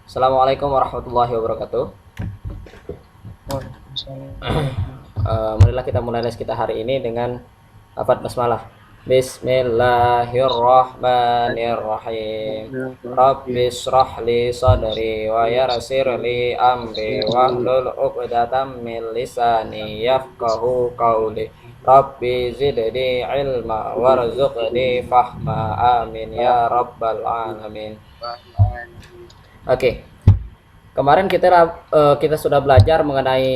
Assalamualaikum warahmatullahi wabarakatuh. Waalaikumsalam. Marilah kita mulai les kita hari ini dengan lafaz basmalah. Bismillahirrahmanirrahim. Rabbi shrah li sadri wa yassir li amri wahlul 'uqdatam min lisani yafqahu qawli. Rabbi zidni ilma warzuqni fahma. Amin ya rabbal alamin. Oke. Kemarin kita sudah belajar mengenai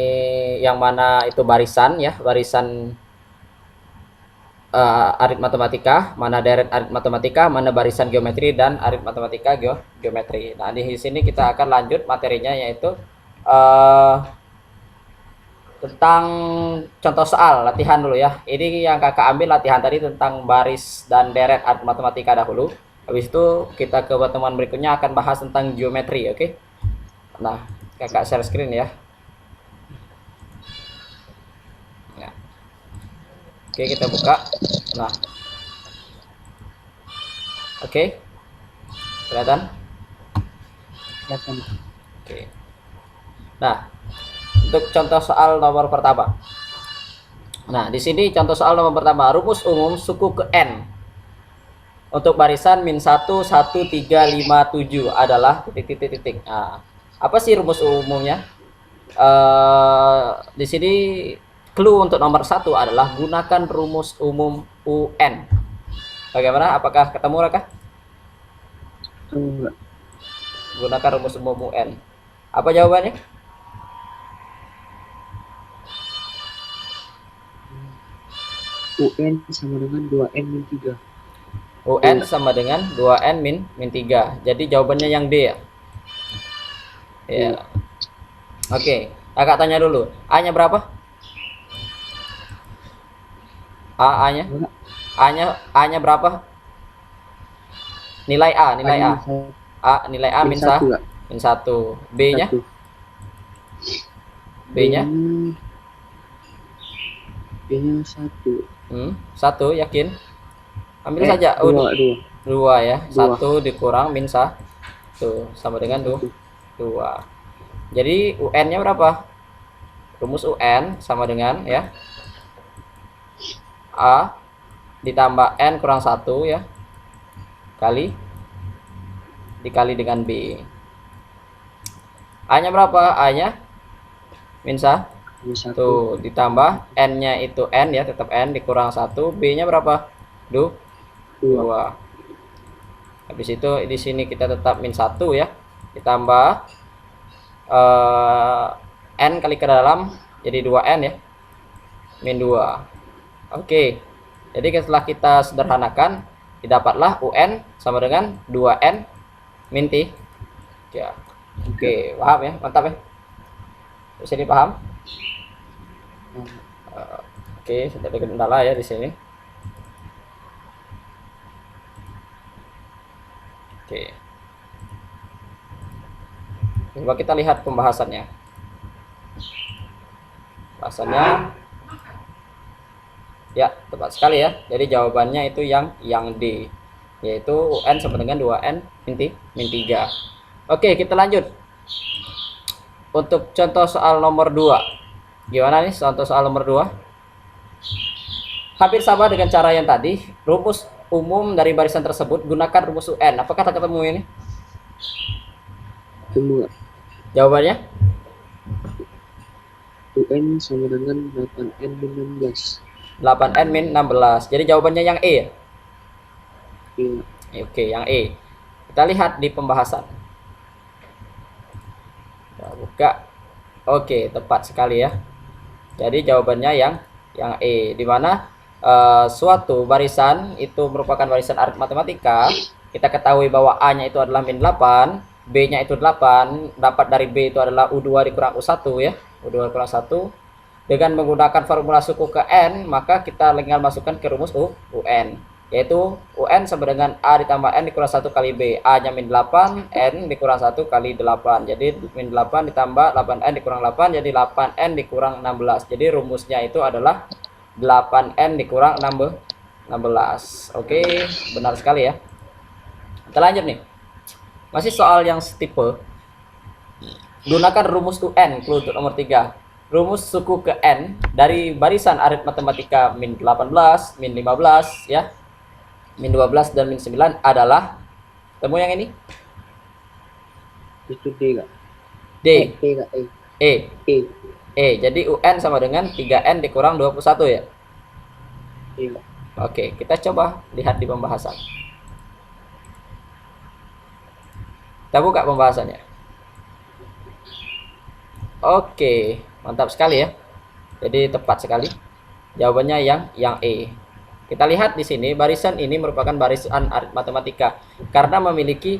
yang mana itu barisan ya, barisan arit matematika, mana deret arit matematika, mana barisan geometri dan arit matematika geometri. Nah, di sini kita akan lanjut materinya yaitu tentang contoh soal latihan dulu ya. Ini yang kakak ambil latihan tadi tentang baris dan deret arit matematika dahulu. Habis itu kita ke pertemuan berikutnya akan bahas tentang geometri, oke? Nah, kakak share screen ya. Nah, oke, kita buka. Nah, oke, kelihatan? Oke. Nah, untuk contoh soal nomor pertama. Nah, di sini contoh soal nomor pertama, rumus umum suku ke n untuk barisan min 1, 1, 3, 5, 7 adalah titik. Nah, apa sih rumus umumnya? Di sini clue untuk nomor 1 adalah gunakan rumus umum UN. Bagaimana? Apakah ketemu Raka? Enggak. Gunakan rumus umum UN. Apa jawabannya? UN sama dengan 2N min 3. UN sama dengan 2N min 3. Jadi jawabannya yang D ya? Ya. Oke. Kakak tanya dulu. A-nya berapa? A-nya? A-nya berapa? Nilai A. Nilai A min 1. Min 1. B-nya? B-nya? B-nya 1. 1 yakin? Ambil saja. 2 ya. 1 dikurang min 1 sama dengan 2. Jadi UN-nya berapa? Rumus UN sama dengan ya A ditambah N kurang 1 ya dikali dengan B. A-nya berapa? A-nya min 1 ditambah N-nya itu N ya, tetap N dikurang 1. B-nya berapa? 2. Habis itu di sini kita tetap min 1 ya, ditambah N kali ke dalam jadi 2N ya, min 2. Oke, jadi setelah kita sederhanakan didapatlah UN sama dengan 2N min 3 ya. Oke, paham ya, mantap ya, di sini paham. Oke, sudah ada kendala ya di sini. Oke, coba kita lihat pembahasannya. Ya, tepat sekali ya. Jadi jawabannya itu yang D, yaitu UN sama dengan 2N min 3. Oke, kita lanjut. Untuk contoh soal nomor 2. Gimana nih contoh soal nomor 2? Hampir sama dengan cara yang tadi. Rumus umum dari barisan tersebut gunakan rumus UN. Apakah tak ketemu ini? Ketemu. Jawabannya? UN sama dengan 8N min 16. 8N min 16. Jadi jawabannya yang E ya? Iya. Oke, yang E. Kita lihat di pembahasan. Kita buka. Oke, tepat sekali ya. Jadi jawabannya yang E, di mana suatu barisan itu merupakan barisan arit matematika. Kita ketahui bahwa A-nya itu adalah min 8, B-nya itu 8, dapat dari B itu adalah U2 dikurang U1 ya. U2 dikurang 1. Dengan menggunakan formula suku ke N, maka kita tinggal masukkan ke rumus UN, yaitu UN sama dengan A ditambah N dikurang 1 kali B. A-nya min 8, N dikurang 1 kali 8. Jadi min 8 ditambah 8N dikurang 8, jadi 8N dikurang 16. Jadi rumusnya itu adalah 8N dikurang 16. Oke, benar sekali ya. Kita lanjut nih. Masih soal yang setipe. Gunakan rumus UN, clue untuk nomor 3. Rumus suku ke N dari barisan aritmatika min 18, min 15 ya. Min 12 dan min 9 adalah, temu yang ini? Itu D kak. D. E kak. E. E. E. Jadi UN sama dengan 3N dikurang 21 ya. Iya kak. Oke, kita coba lihat di pembahasan. Kita buka pembahasannya. Oke, mantap sekali ya. Jadi tepat sekali. Jawabannya yang E. Kita lihat di sini barisan ini merupakan barisan aritmatika karena memiliki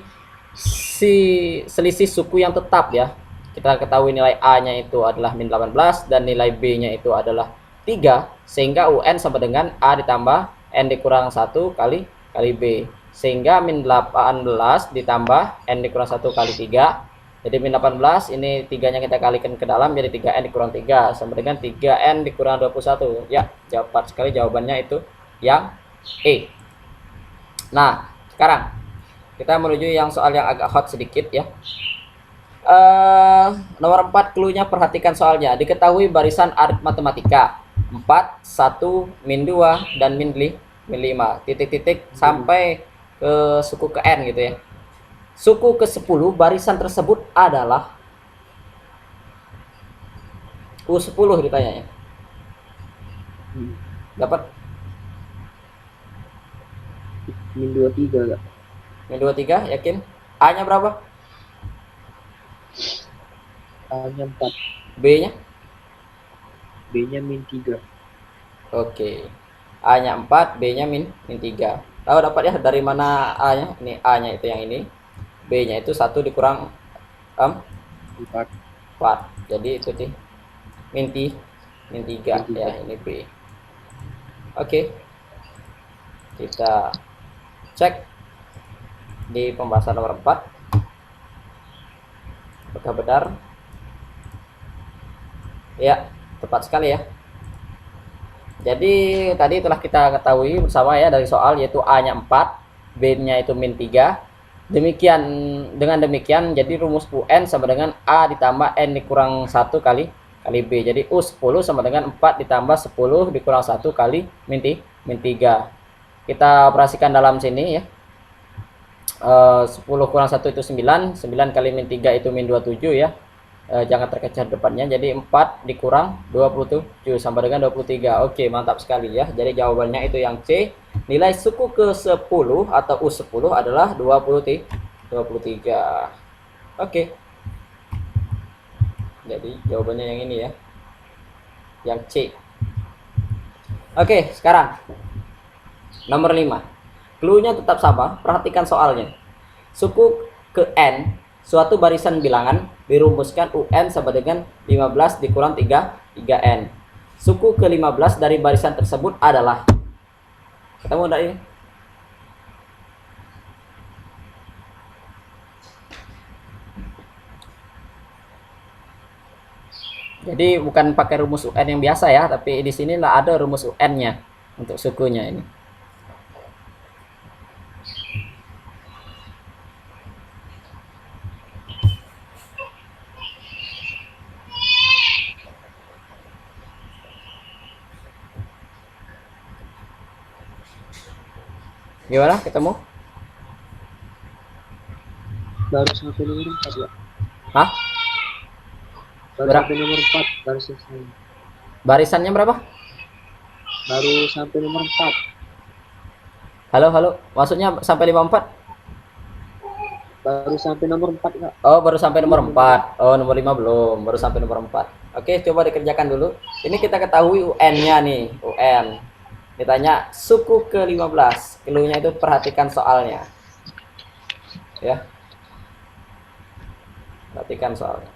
selisih suku yang tetap ya. Kita ketahui nilai A-nya itu adalah min 18 dan nilai B-nya itu adalah 3, sehingga UN sama dengan A ditambah N dikurang 1 kali B. Sehingga min 18 ditambah N dikurang 1 kali 3. Jadi min 18 ini 3-nya kita kalikan ke dalam jadi 3N dikurang 3 sama dengan 3N dikurang 21. Ya, cepat sekali jawabannya itu yang E. Nah, sekarang kita menuju yang soal yang agak hot sedikit ya. Nomor 4 clue-nya, perhatikan soalnya. Diketahui barisan aritmatika 4, 1, min 2 dan min 5 titik-titik sampai ke suku ke N gitu ya. Suku ke-10 barisan tersebut adalah U10 ditanya ya. Dapat Min 23 kak. min 23 yakin? A-nya berapa? A-nya 4. B-nya? B-nya min 3. Oke. A-nya 4, B-nya min 3. Tahu dapat ya dari mana A-nya? Ini A-nya itu yang ini. B-nya itu 1 dikurang 4. 4. Jadi itu sih min 3 ya, ini B. Oke. Kita cek di pembahasan nomor 4. Apakah benar? Ya, tepat sekali ya. Jadi tadi telah kita ketahui bersama ya dari soal, yaitu A-nya 4, B-nya itu min 3. Dengan demikian jadi rumus UN sama dengan A ditambah N dikurang 1 kali B. Jadi U10 sama dengan 4 ditambah 10 dikurang 1 kali min 3. Kita operasikan dalam sini ya. 10 kurang 1 itu 9. 9 kali min 3 itu min 27 ya. Jangan terkejar depannya. Jadi 4 dikurang 27 sama dengan 23. Oke, mantap sekali ya. Jadi jawabannya itu yang C. Nilai suku ke-10 atau U10 adalah 23. Oke. Jadi jawabannya yang ini ya. Yang C. Oke, sekarang nomor 5. Clue-nya tetap sama, perhatikan soalnya. Suku ke N, suatu barisan bilangan, dirumuskan UN sama dengan 15 dikurang 3N. Suku ke-15 dari barisan tersebut adalah, ketemu enggak ini? Jadi bukan pakai rumus UN yang biasa ya, tapi di sinilah ada rumus UN-nya untuk sukunya ini. Gimana? Ketemu? Baru sampai nomor 4 ya. Hah? Baru sampai nomor 4 baru selesai. Barisannya berapa? Baru sampai nomor 4. Halo. Maksudnya sampai 54? Baru sampai nomor 4 kak. Oh, baru sampai nomor 4. Oh, nomor 5 belum. Baru sampai nomor 4. Oke, coba dikerjakan dulu. Ini kita ketahui UN-nya nih, UN. Ditanya suku ke-15. Clue-nya itu perhatikan soalnya. Ya. Perhatikan soalnya.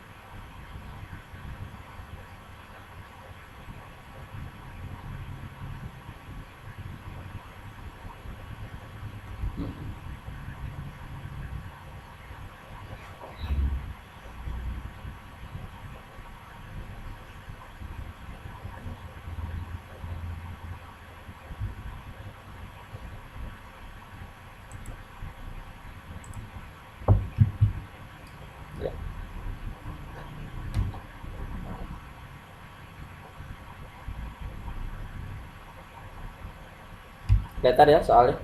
Ya. Kelihatan ya soalnya.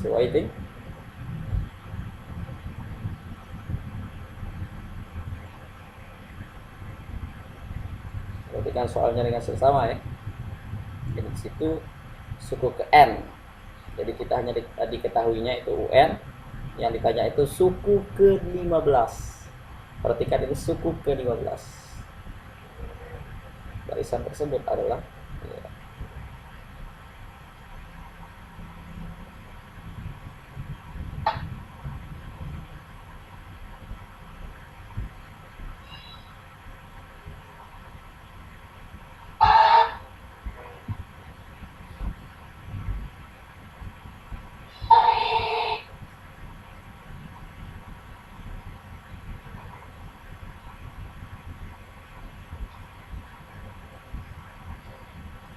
So waiting. Perhatikan soalnya dengan seksama ya. Jadi di situ suku ke N. Jadi kita hanya diketahuinya itu UN. Yang ditanya itu suku ke-15. Perhatikan itu suku ke-15. Barisan tersebut adalah ya.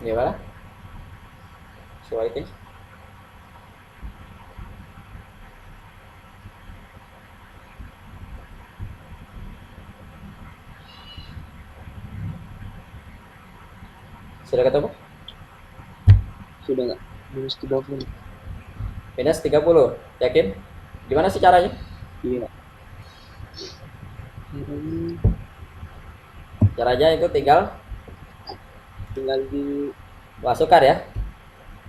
Gimana? So I think sudah ketemu? Sudah nggak? -30. Minus 30. Yakin? Gimana sih caranya? Iya. Caranya itu tinggal Di masukkan ya.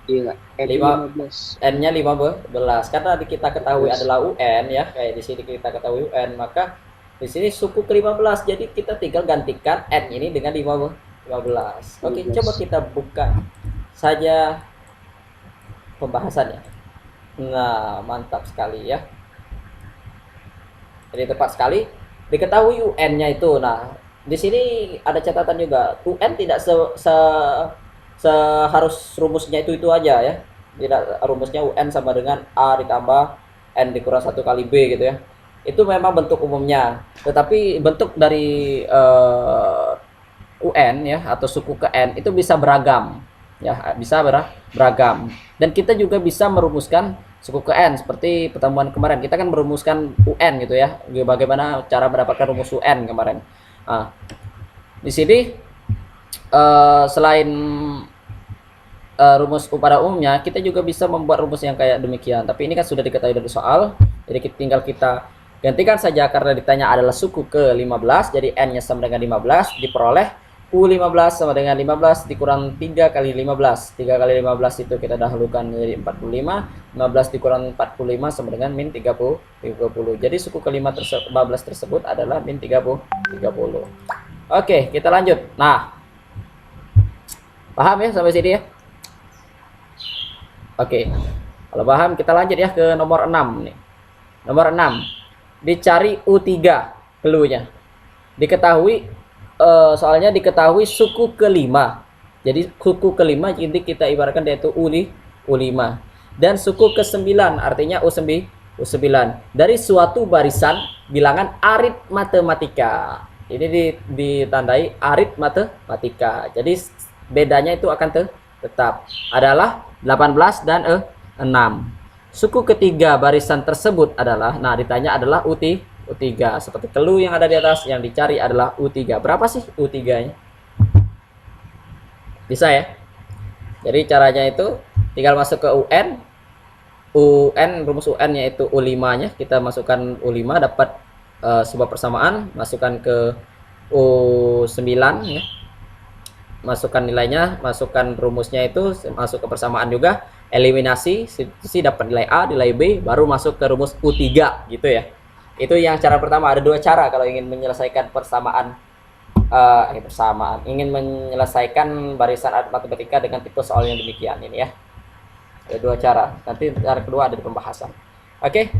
iya Lima- 15. N-nya 15 karena kita ketahui 15. adalah UN ya, kayak di sini kita ketahui UN, maka di sini suku ke-15. Jadi kita tinggal gantikan N ini dengan 15. Oke, 15. coba kita buka saja pembahasannya. Nah, mantap sekali ya. Jadi tepat sekali diketahui UN-nya itu. Nah, di sini ada catatan juga. UN tidak seharus rumusnya itu aja ya. Tidak rumusnya UN sama dengan A ditambah N dikurang 1 kali B gitu ya. Itu memang bentuk umumnya. Tetapi bentuk dari UN ya atau suku ke N itu bisa beragam ya, bisa beragam. Dan kita juga bisa merumuskan suku ke N seperti pertemuan kemarin. Kita kan merumuskan UN gitu ya. Bagaimana cara mendapatkan rumus UN kemarin. Nah, di sini selain rumus pada umumnya, kita juga bisa membuat rumus yang kayak demikian. Tapi ini kan sudah diketahui dari soal, jadi tinggal kita gantikan saja karena ditanya adalah suku ke-15, jadi N-nya sama dengan 15, diperoleh U15 sama dengan 15 dikurang 3 kali 15. 3 kali 15 itu kita dahulukan menjadi 45, 15 dikurang 45 sama dengan min 30. Jadi suku ke-15 tersebut adalah min 30. Oke, kita lanjut. Nah, paham ya sampai sini ya? Oke, kalau paham kita lanjut ya ke nomor 6 nih. Nomor 6, dicari U3 clue-nya. Diketahui soalnya diketahui suku ke-5. Jadi suku ke-5 jadi kita ibaratkan yaitu U5. Dan suku ke-9 artinya U9 dari suatu barisan bilangan aritmatika. Ini ditandai aritmatika. Jadi bedanya itu akan tetap adalah 18 dan 6. Suku ketiga barisan tersebut adalah, nah ditanya adalah U3 seperti clue yang ada di atas, yang dicari adalah U3. Berapa sih U3-nya? Bisa ya? Jadi caranya itu tinggal masuk ke rumus UN-nya itu U5-nya, kita masukkan U5 dapat sebuah persamaan, masukkan ke U9 ya. Masukkan nilainya, masukkan rumusnya itu, masuk ke persamaan juga, eliminasi, dapat nilai A, nilai B, baru masuk ke rumus U3 gitu ya. Itu yang cara pertama. Ada dua cara kalau ingin menyelesaikan ingin menyelesaikan barisan aritmatika dengan tipe soal yang demikian ini ya. Ada dua cara. Nanti cara kedua ada di pembahasan. Oke,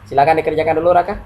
silakan dikerjakan dulu Raka.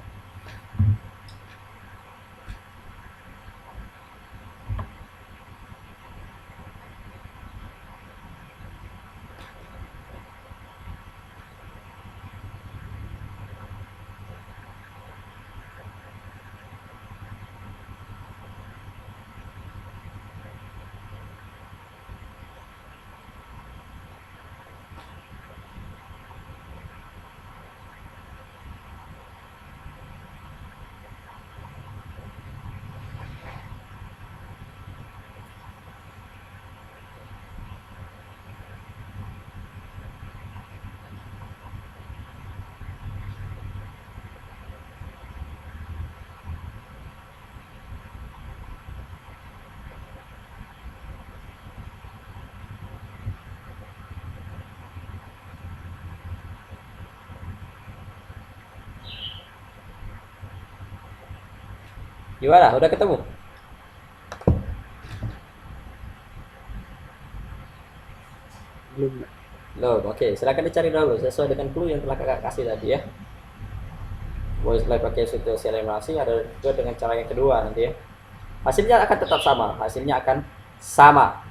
Gimana? Udah ketemu? Belum, Pak. Loh, oke. Silakan dicari dulu sesuai dengan clue yang telah kakak kasih tadi ya. Boleh selain pakai situasi eliminasi, ada juga dengan cara yang kedua nanti ya. Hasilnya akan tetap sama. Hasilnya akan sama.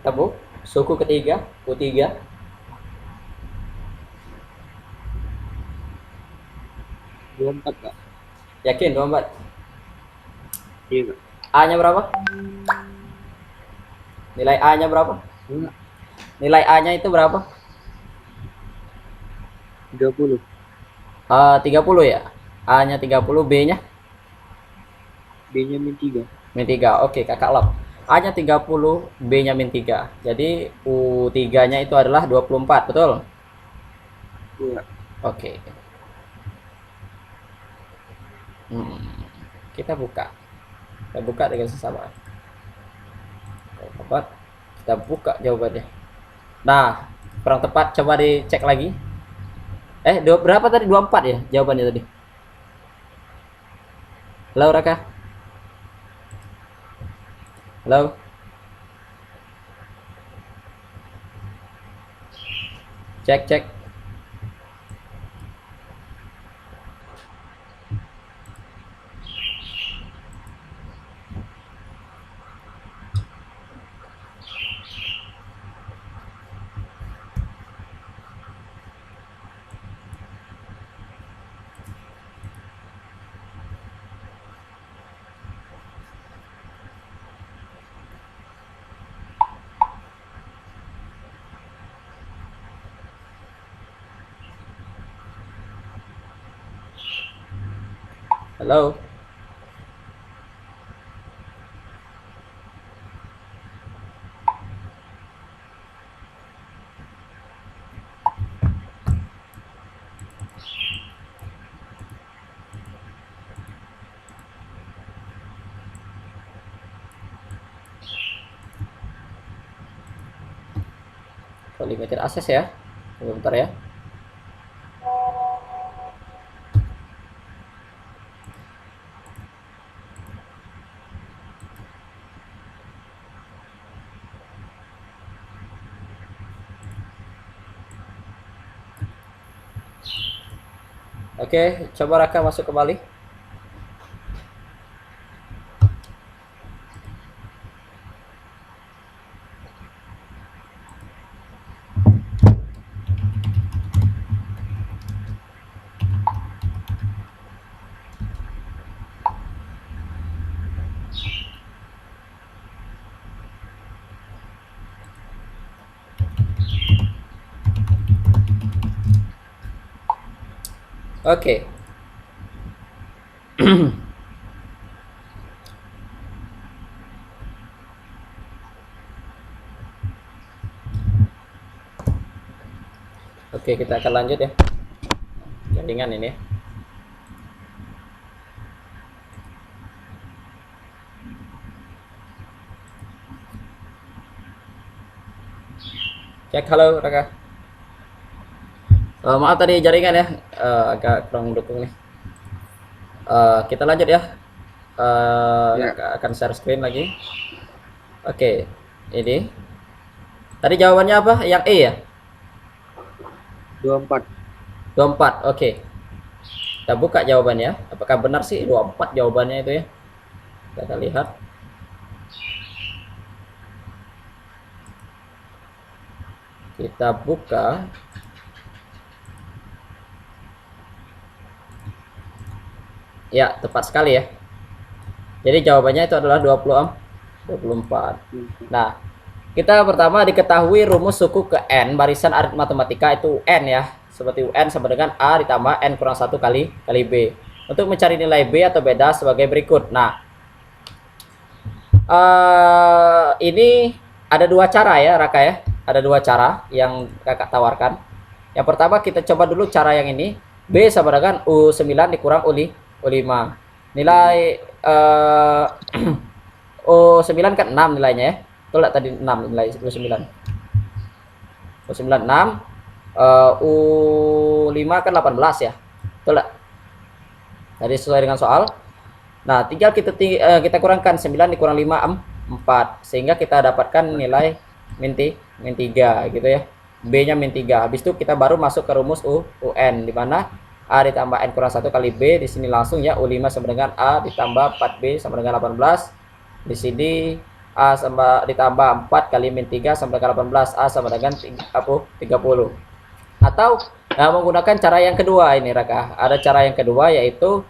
Ketemu? Suku ketiga, U3. 24, Kak. Yakin 24? Iya, Kak. A-nya berapa? Nilai A-nya berapa? Enggak, Nilai A-nya itu berapa? 30. 30 ya? A-nya 30, B-nya B-nya min 3. min 3. Oke, kakak lock. A-nya 30, B-nya min 3. Jadi U3-nya itu adalah 24, betul? Iya. Oke. Kita buka. Kita buka dengan sesama. Tepat. Kita buka jawabannya. Nah, kurang tepat. Coba dicek lagi. Berapa tadi? 24 ya jawabannya tadi. Halo, Raka. Halo. Cek, cek. Halo. Limited access ya. Sebentar ya. Oke, coba Raka masuk kembali. Oke. Oke, kita akan lanjut ya. Jaringan ini. Cek, halo Raka. Maaf tadi jaringan ya, agak kurang mendukung nih. Kita lanjut ya. Ya. Raka akan share screen lagi. Oke, ini. Tadi jawabannya apa? Yang E ya? 24. 24. Oke. Kita buka jawabannya. Apakah benar sih 24 jawabannya itu ya? Kita lihat. Kita buka. Ya, tepat sekali ya. Jadi jawabannya itu adalah 24. Nah, kita pertama diketahui rumus suku ke N barisan arit matematika itu N ya. Seperti UN sama dengan A ditambah N kurang 1 kali B. Untuk mencari nilai B atau beda sebagai berikut. Nah, ini ada dua cara ya Raka ya. Ada dua cara yang kakak tawarkan. Yang pertama kita coba dulu cara yang ini. B sama dengan U9 dikurang U5. Nilai U9 kan 6 nilainya ya. Betul nggak tadi 6 nilai U9? U9 6, U5 kan 18 ya. Betul nggak? Tadi sesuai dengan soal. Nah, tinggal kita kurangkan 9 dikurang 5 4 sehingga kita dapatkan nilai min 3 gitu ya. B-nya min 3. Habis itu kita baru masuk ke rumus UN di mana A ditambah N kurang 1 kali B. Di sini langsung ya U5 sama dengan A ditambah 4B sama dengan 18. Di sini A sama ditambah 4 kali min 3 sama dengan 18. A sama dengan 30. Atau menggunakan cara yang kedua ini Raka. Ada cara yang kedua yaitu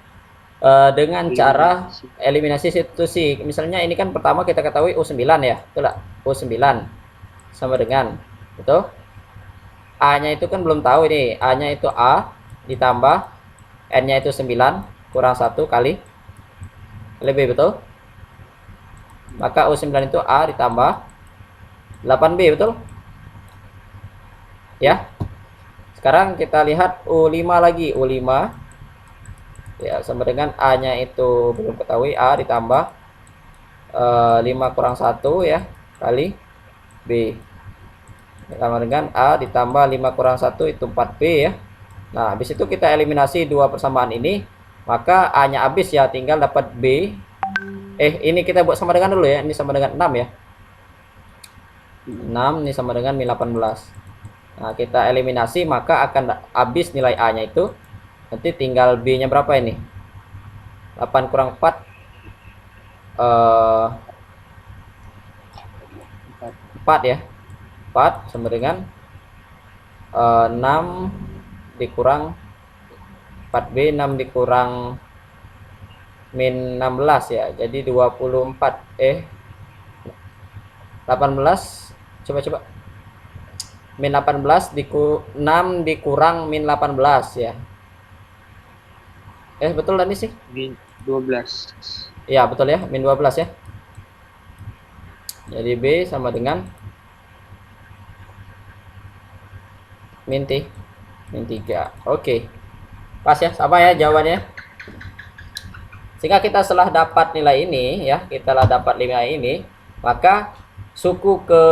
dengan cara eliminasi substitusi. Misalnya ini kan pertama kita ketahui U9 ya. Betul lah. U9 sama dengan betul. A-nya itu kan belum tahu ini. A-nya itu A ditambah N-nya itu 9 kurang 1 kali B, betul? Maka U9 itu A ditambah 8B, betul? Ya. Sekarang kita lihat U5 lagi. U5 ya sama dengan A-nya itu belum ketahui, A ditambah 5 kurang 1 ya kali B. Sama dengan A ditambah 5 kurang 1 itu 4B ya. Nah, habis itu kita eliminasi dua persamaan ini, maka A-nya habis ya, tinggal dapat B. Ini kita buat sama dengan dulu ya. Ini sama dengan 6 ya. 6 ini sama dengan min 18. Nah, kita eliminasi maka akan habis nilai A-nya itu. Nanti tinggal B-nya berapa ini? 8 kurang 4 4 ya. 4 sama dengan 6 dikurang 4B, 6 dikurang min 16 ya. Jadi 24 18 coba min 18 6 dikurang min 18 ya. Betul tadi sih? Min 12. Ya, betul ya, min 12 ya. Jadi B sama dengan min 3. Oke. Pas ya, sama ya jawabannya. Sehingga kita setelah dapat nilai ini ya, kita telah dapat nilai ini, maka suku ke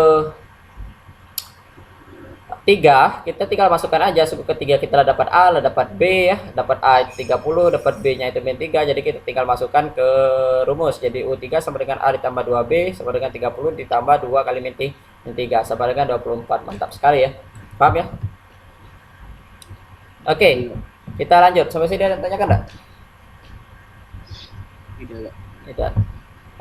3 kita tinggal masukkan aja. Suku ketiga kita lah dapat A, lah dapat B ya, dapat A itu 30, dapat B nya itu min 3. Jadi kita tinggal masukkan ke rumus. Jadi U3 sama dengan A ditambah 2B sama dengan 30 ditambah 2 kali min 3 sama dengan 24. Mantap sekali ya. Paham ya? Oke. Kita lanjut. Sampai sini ada yang tanyakan enggak? Tidak. Tidak.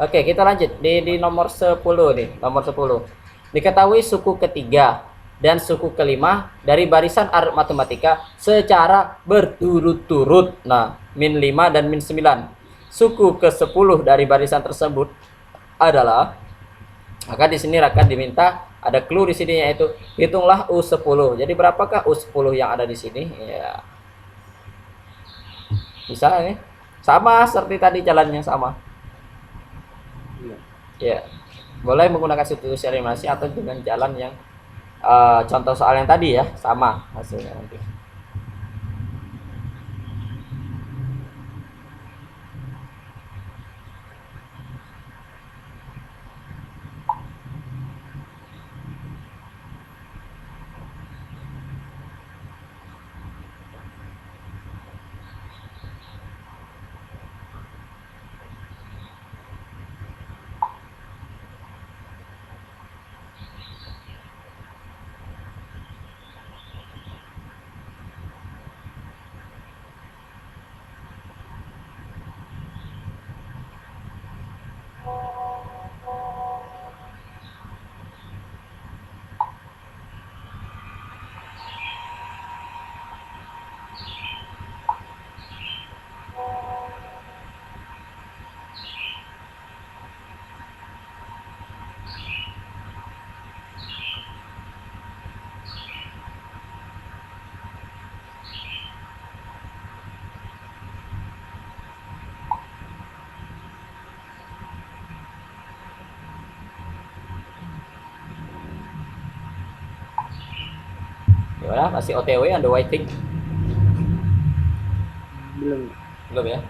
Oke, kita lanjut di nomor 10 nih, nomor 10. Diketahui suku ketiga dan suku kelima dari barisan aritmatika secara berturut-turut. Nah, min 5 dan min 9. Suku ke-10 dari barisan tersebut adalah, maka di sini akan diminta ada clue di sini, yaitu hitunglah U10. Jadi berapakah U10 yang ada di sini? Ya. Bisa ini. Sama seperti tadi, jalannya sama. Iya. Ya. Boleh menggunakan substitusi eliminasi atau dengan jalan yang contoh soal yang tadi ya, sama hasilnya nanti. Gimana? Masih OTW on the waiting? Belum. Belum ya?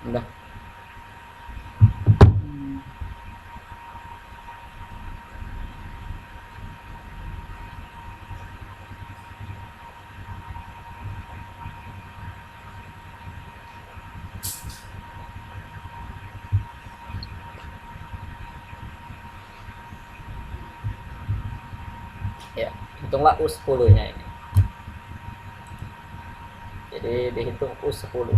Udah. Ya, hitunglah U10-nya ini. Jadi dihitung U10.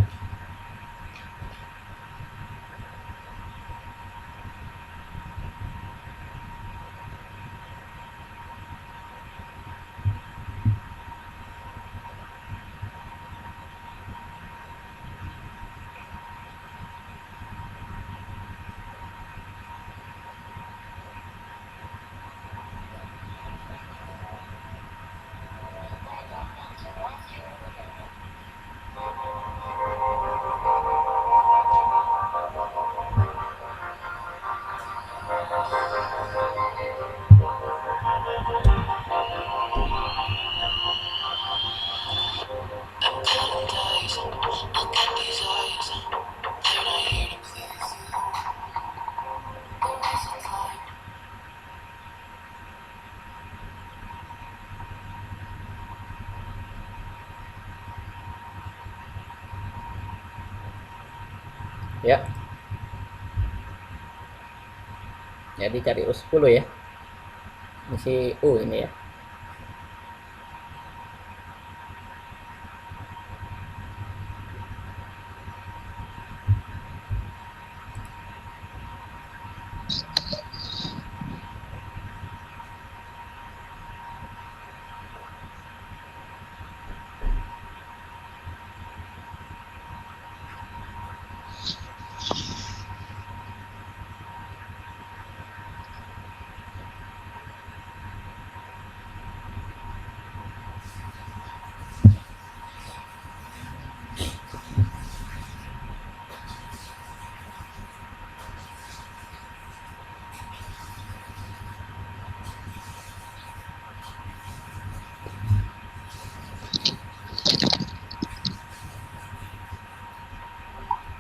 Ya. Jadi cari U10 ya. Misi U ini ya.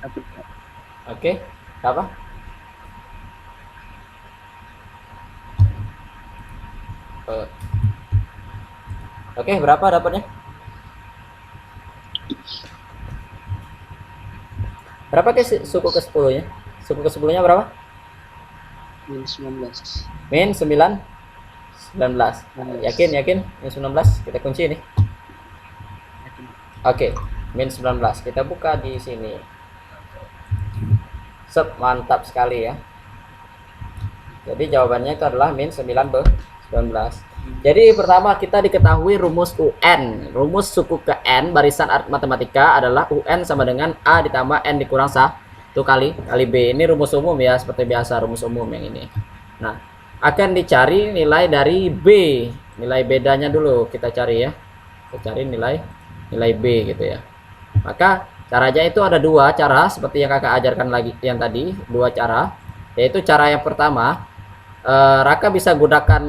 Dapat, Pak. Oke, apa? Eh, Oke, berapa dapatnya? Berapa ke suku ke 10-nya? Suku ke 10-nya berapa? Min 19. Min 9 19. 19. Yakin, yakin? Min 19 kita kunci ini. Yakin. Oke, min 19 kita buka di sini. Mantap sekali ya. Jadi jawabannya itu adalah min 19. Jadi pertama kita diketahui rumus UN. Rumus suku ke N barisan matematika adalah UN sama dengan A ditambah N dikurang 1 kali B. Ini rumus umum ya, seperti biasa rumus umum yang ini. Nah, akan dicari nilai dari B. Nilai bedanya dulu kita cari ya. Kita cari nilai B gitu ya. Maka caranya itu ada dua cara seperti yang kakak ajarkan lagi yang tadi, dua cara. Yaitu cara yang pertama, Raka bisa gunakan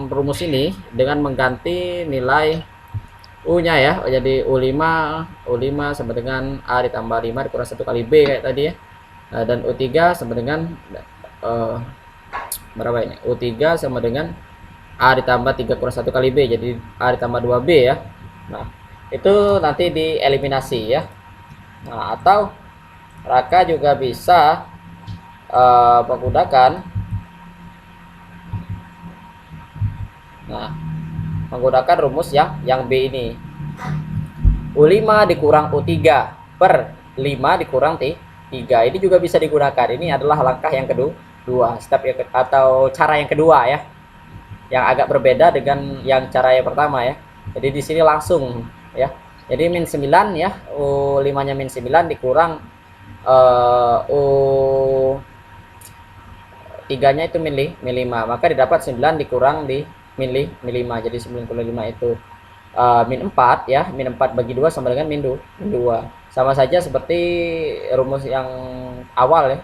rumus ini dengan mengganti nilai U-nya ya. Jadi U5 sama dengan A ditambah 5 dikurang 1 kali B kayak tadi ya. Dan U3 sama dengan berapa ini? U3 sama dengan A ditambah 3 kurang 1 kali B. Jadi A ditambah 2B ya. Nah, itu nanti dieliminasi ya. Nah, atau Raka juga bisa menggunakan rumus yang B ini. U5 dikurang U3 per 5 dikurang T3. Ini juga bisa digunakan. Ini adalah langkah yang kedua, step atau cara yang kedua ya. Yang agak berbeda dengan yang cara yang pertama ya. Jadi di sini langsung ya. Jadi min 9 ya, U5-nya min 9 dikurang U3-nya itu min 5. Maka didapat 9 dikurang di min 5. Jadi 95 itu min 4 ya. Min 4 bagi 2 sama dengan min 2. Sama saja seperti rumus yang awal ya.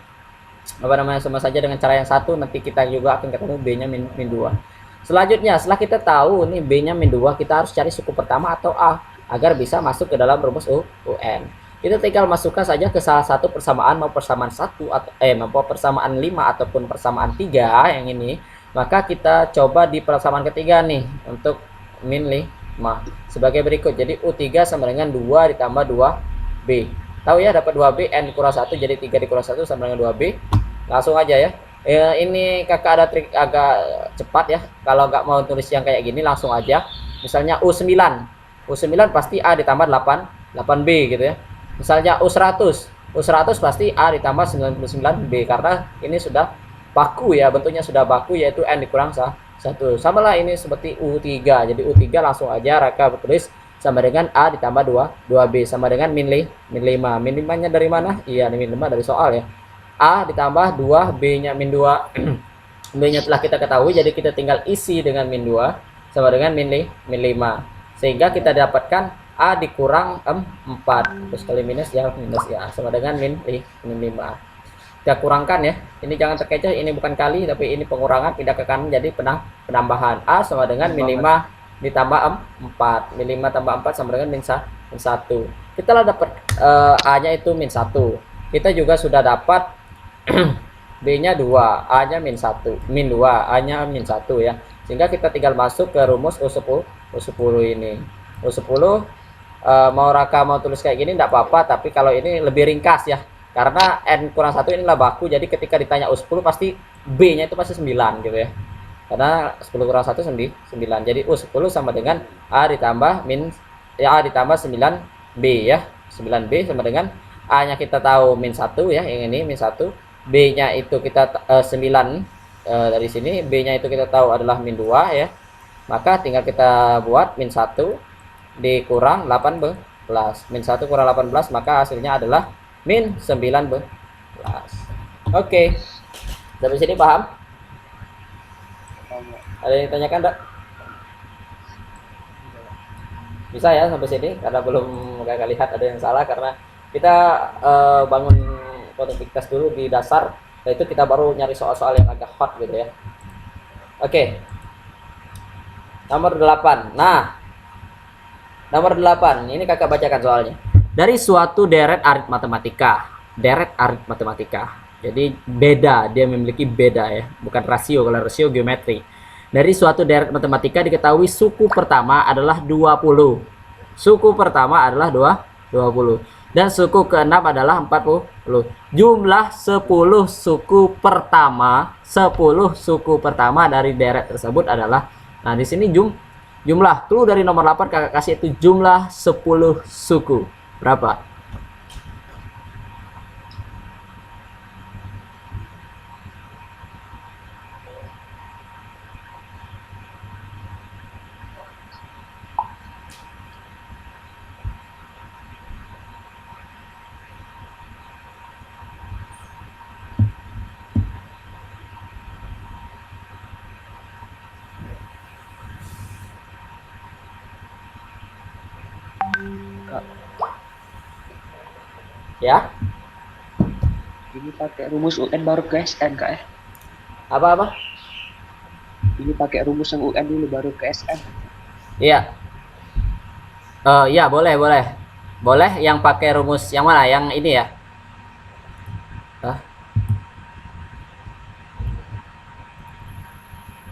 Sama saja dengan cara yang satu, nanti kita juga akan ketemu B-nya min 2. Selanjutnya, setelah kita tahu nih B-nya min 2, kita harus cari suku pertama atau A agar bisa masuk ke dalam rumus UN. Kita tinggal masukkan saja ke salah satu persamaan, mau persamaan 1 atau mau persamaan 5 ataupun persamaan 3 yang ini. Maka kita coba di persamaan ketiga nih untuk min 5 sebagai berikut. Jadi U3 sama dengan 2 ditambah 2B. Tahu ya, dapat 2B, N kurang 1, jadi 3 dikurang 1 sama dengan 2B. Langsung aja ya. Ini kakak ada trik agak cepat ya. Kalau nggak mau tulis yang kayak gini, langsung aja. Misalnya U9 pasti A ditambah 8B gitu ya. Misalnya U100 pasti A ditambah 99B, karena ini sudah baku ya, bentuknya sudah baku, yaitu N dikurang 1. Sama lah ini seperti U3. Jadi U3 langsung aja Raka tulis sama dengan A ditambah 2B sama dengan min 5. Min 5-nya dari mana? Iya, min 5 dari soal ya. A ditambah 2, B-nya min 2. B-nya telah kita ketahui, jadi kita tinggal isi dengan min 2 sama dengan min 5. Sehingga kita dapatkan A dikurang 4. Terus kali minus ya sama dengan min 5. Kita kurangkan ya. Ini jangan terkecoh, ini bukan kali tapi ini pengurangan, pindah ke kanan jadi penambahan. A sama dengan min 5 ditambah 4. Min 5 tambah 4 sama dengan min 1. Kita lah dapat A-nya itu min 1. Kita juga sudah dapat B-nya 2, A-nya min 1, min 2, A-nya min 1 ya. Sehingga kita tinggal masuk ke rumus U10 ini. U10 mau Raka mau tulis kayak gini enggak apa-apa, tapi kalau ini lebih ringkas ya. Karena N kurang 1 inilah baku, jadi ketika ditanya U10 pasti B-nya itu pasti 9 gitu ya. Karena 10 kurang 1 9. Jadi U10 sama dengan A ditambah A ditambah 9B ya. 9B sama dengan A-nya kita tahu min 1 ya, yang ini min 1. B-nya itu kita 9 dari sini, B-nya itu kita tahu adalah min 2 ya. Maka tinggal kita buat min 1 dikurang 18. Min 1 kurang 18, maka hasilnya adalah min 19. Oke. Sampai sini paham? Ada yang ditanyakan enggak? Bisa ya sampai sini, karena belum kakak lihat ada yang salah, karena kita bangun produktivitas dulu di dasar, setelah itu kita baru nyari soal-soal yang agak hot gitu ya. Oke. Nomor 8. Nah, nomor 8 ini kakak bacakan soalnya. Dari suatu deret aritmatika, deret aritmatematika. Jadi beda, dia memiliki beda ya, bukan rasio. Kalau rasio geometri. Dari suatu deret matematika diketahui suku pertama adalah 20. Suku pertama adalah 20. Dan suku keenam adalah 40. Jumlah 10 suku pertama, 10 suku pertama dari deret tersebut adalah, nah di sini jumlah clue dari nomor 8 kakak kasih itu jumlah 10 suku. Berapa? Kak, Ya? ini pakai rumus UN baru ke SN kak ya? Apa-apa? Ini pakai rumus yang UN dulu baru ke SN. Iya. Ya, boleh, boleh. Boleh yang pakai rumus yang mana? Yang ini ya? Hah?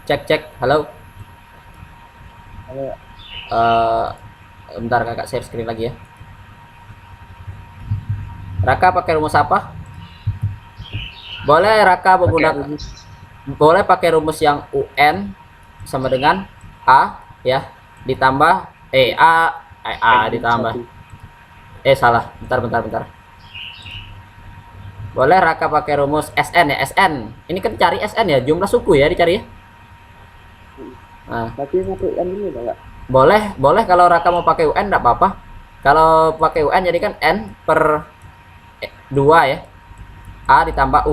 Cek, cek. Halo. Kalau Eh, bentar kakak share screen lagi ya. Raka pakai rumus apa? Boleh Raka pakai menggunakan, rumus boleh pakai rumus yang UN sama dengan A ya, ditambah A ditambah N-1. salah. Bentar, bentar, bentar. Boleh Raka pakai rumus SN ya, SN. Ini kan cari SN ya, jumlah suku ya dicari ya. Nah, Tapi pakai UN dulu kak? boleh, boleh kalau Raka mau pakai UN enggak apa-apa. Kalau pakai UN jadi kan N per 2 ya. A ditambah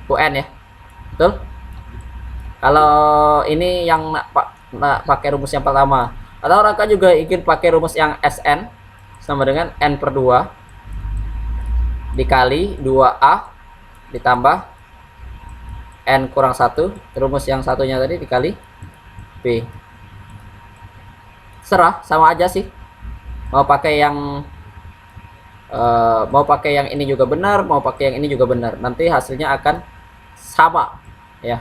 UN ya. Betul? Kalau ini yang pakai rumus yang pertama. Atau Raka juga ingin pakai rumus yang SN sama dengan N per 2 dikali 2A ditambah N kurang 1. Rumus yang satunya tadi dikali B. Serah, sama aja sih. Mau pakai yang ini juga benar, mau pakai yang ini juga benar. Nanti hasilnya akan sama ya.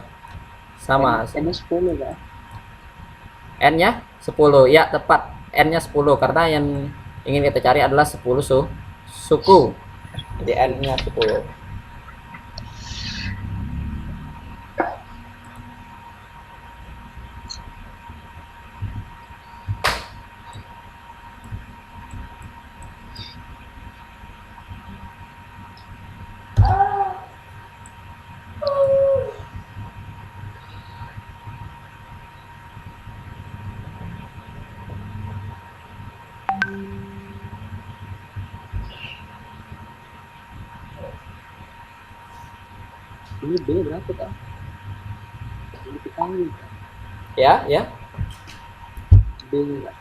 Sama. N-nya 10 kak? N-nya 10. Ya, tepat. N-nya 10 karena yang ingin kita cari adalah 10 suku. Jadi N-nya 10. Ini B berapa kak? Ini dikali kak? Ya, ya. B kak?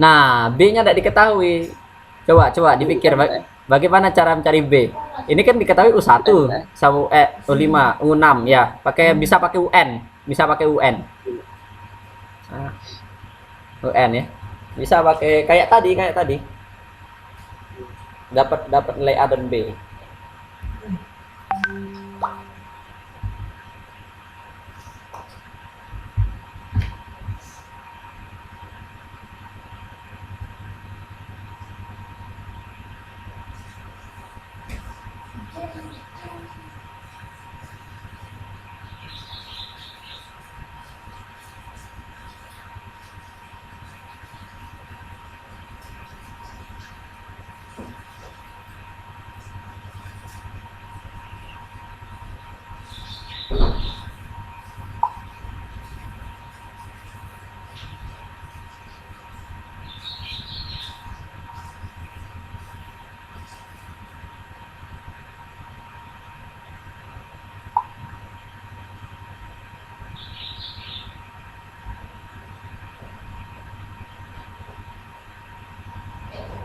Nah, B-nya tidak diketahui. Coba dipikir bagaimana cara mencari B. Ini kan diketahui U1 sama U5, U6 ya. Bisa pakai UN, bisa pakai UN. Nah, UN ya. Bisa pakai kayak tadi. Dapat nilai A dan B.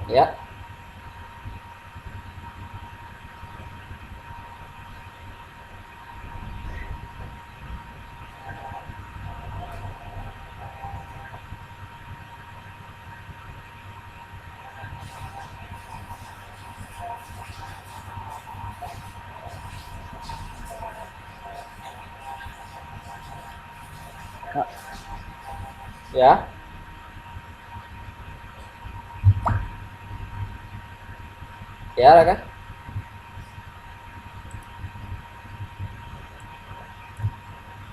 Ya. Pak. Ya. Ya, Raka.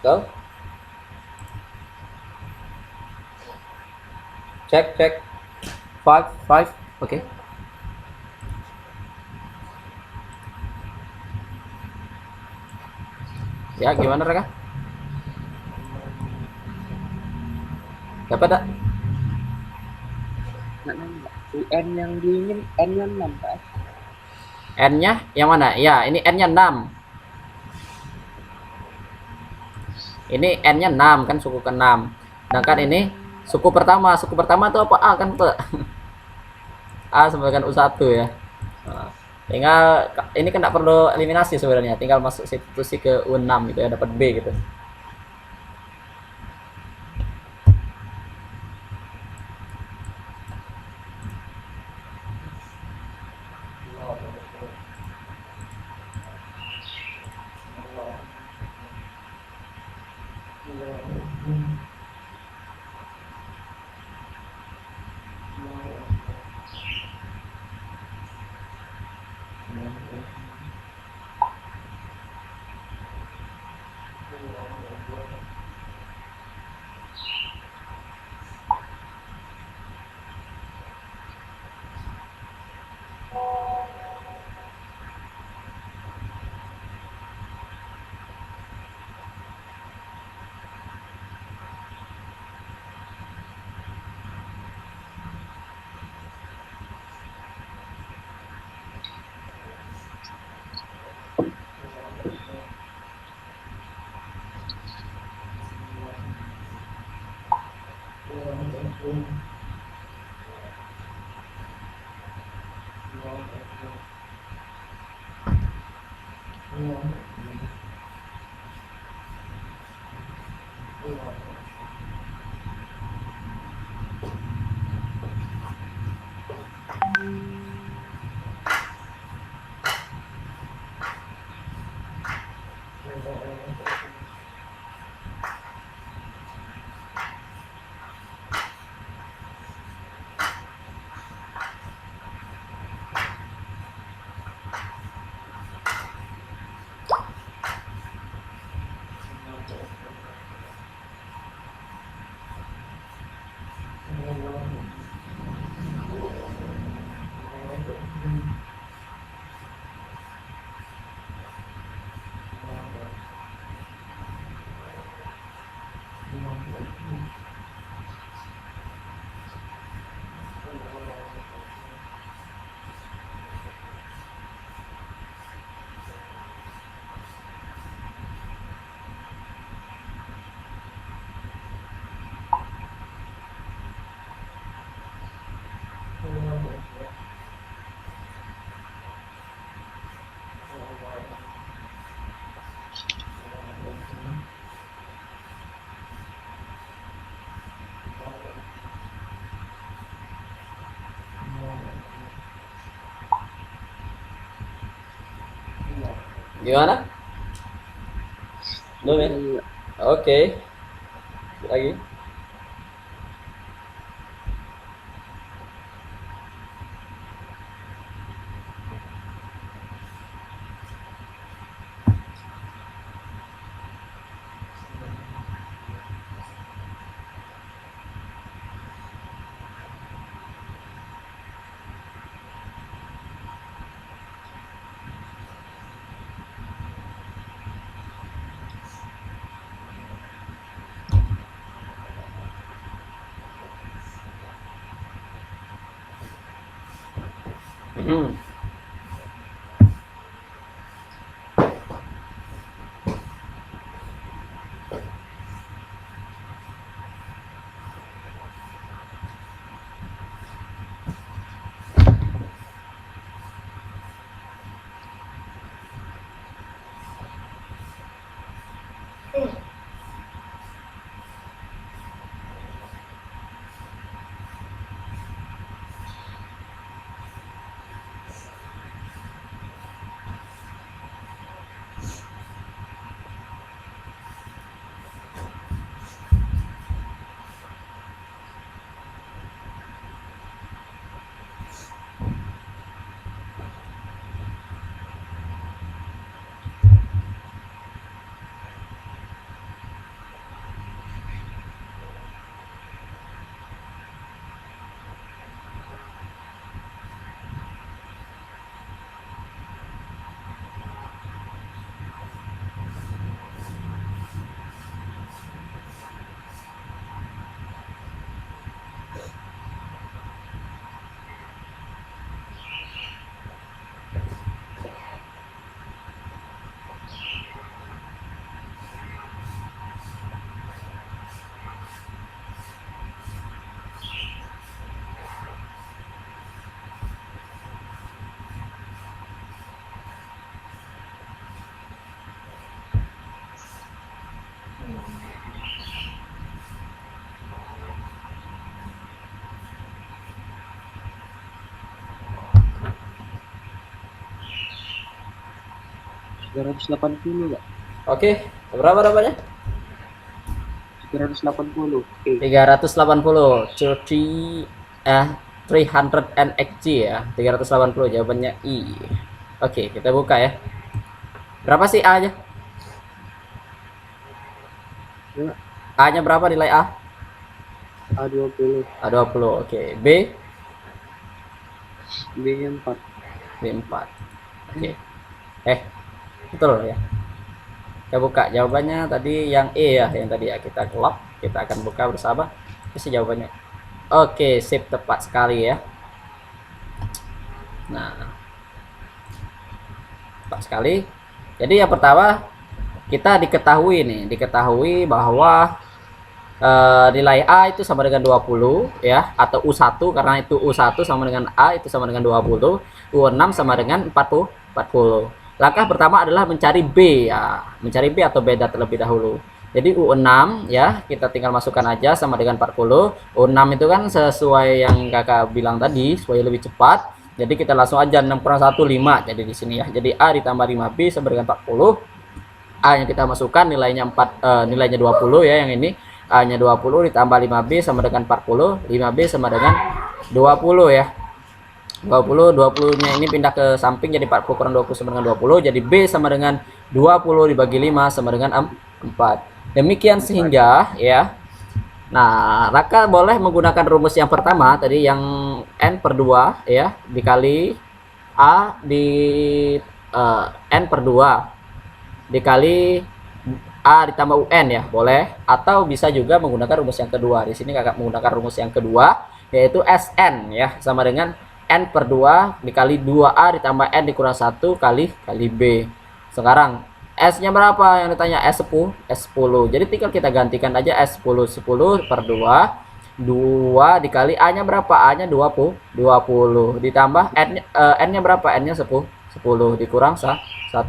Go. Cek, cek. Five, five. Oke. Ya, gimana, Raka? Dapat tak? Nggak nambah. UN yang diingin N-nya 6, Pak. N-nya yang mana? Ya, ini N-nya 6. Ini N-nya 6 kan, suku ke-6. Sedangkan ini suku pertama. Suku pertama itu apa? A kan tuh. A sama dengan U1 ya. Nah, tinggal ini kan tidak perlu eliminasi sebenarnya, tinggal masuk substitusi ke U6 gitu ya, dapat B gitu. Gimana? Belum ya? Iya. Oke. Lagi. Hmm. 380 Kak. Oke, berapa dapatnya? 380. Oke. 380. 300 NXG ya. 380 jawabannya I. Oke, kita buka ya. Berapa sih A-nya? Ya, A-nya berapa nilai A? A20. A20. Oke. B? B-nya 4. B4. Oke. Betul ya. Kita buka jawabannya tadi yang E ya, yang tadi ya kita lock. Kita akan buka bersama. Ini sih jawabannya. Oke, sip, tepat sekali ya. Nah, tepat sekali. Jadi yang pertama kita diketahui bahwa nilai A itu sama dengan 20 ya, atau U1 karena itu U1 sama dengan A itu sama dengan 20, U6 sama dengan 40. Langkah pertama adalah mencari B ya, mencari B atau beda terlebih dahulu. Jadi U6 ya, kita tinggal masukkan aja sama dengan 40. U6 itu kan sesuai yang kakak bilang tadi, supaya lebih cepat. Jadi kita langsung aja 6 kurang 1 5. Jadi di sini ya. Jadi A ditambah 5B sama dengan 40. A yang kita masukkan nilainya 4, nilainya 20 ya, yang ini A-nya 20 ditambah 5B sama dengan 40. 5B sama dengan 20 ya. 20-nya ini pindah ke samping jadi 40 kurang 20 sama dengan 20. Jadi B sama dengan 20 dibagi 5 sama dengan 4. Demikian sehingga ya. Nah, Raka boleh menggunakan rumus yang pertama tadi yang N/2 ya, dikali A di N/2 dikali A ditambah UN ya, boleh. Atau bisa juga menggunakan rumus yang kedua. Di sini kakak menggunakan rumus yang kedua, yaitu SN ya, sama dengan N/2 dikali 2A ditambah N dikurang 1 kali B. Sekarang S-nya berapa yang ditanya? S10. S10. Jadi tinggal kita gantikan aja S10. 10 per 2. 2 dikali A-nya berapa? A-nya 20. Ditambah N-nya berapa? N-nya 10. 10 dikurang 1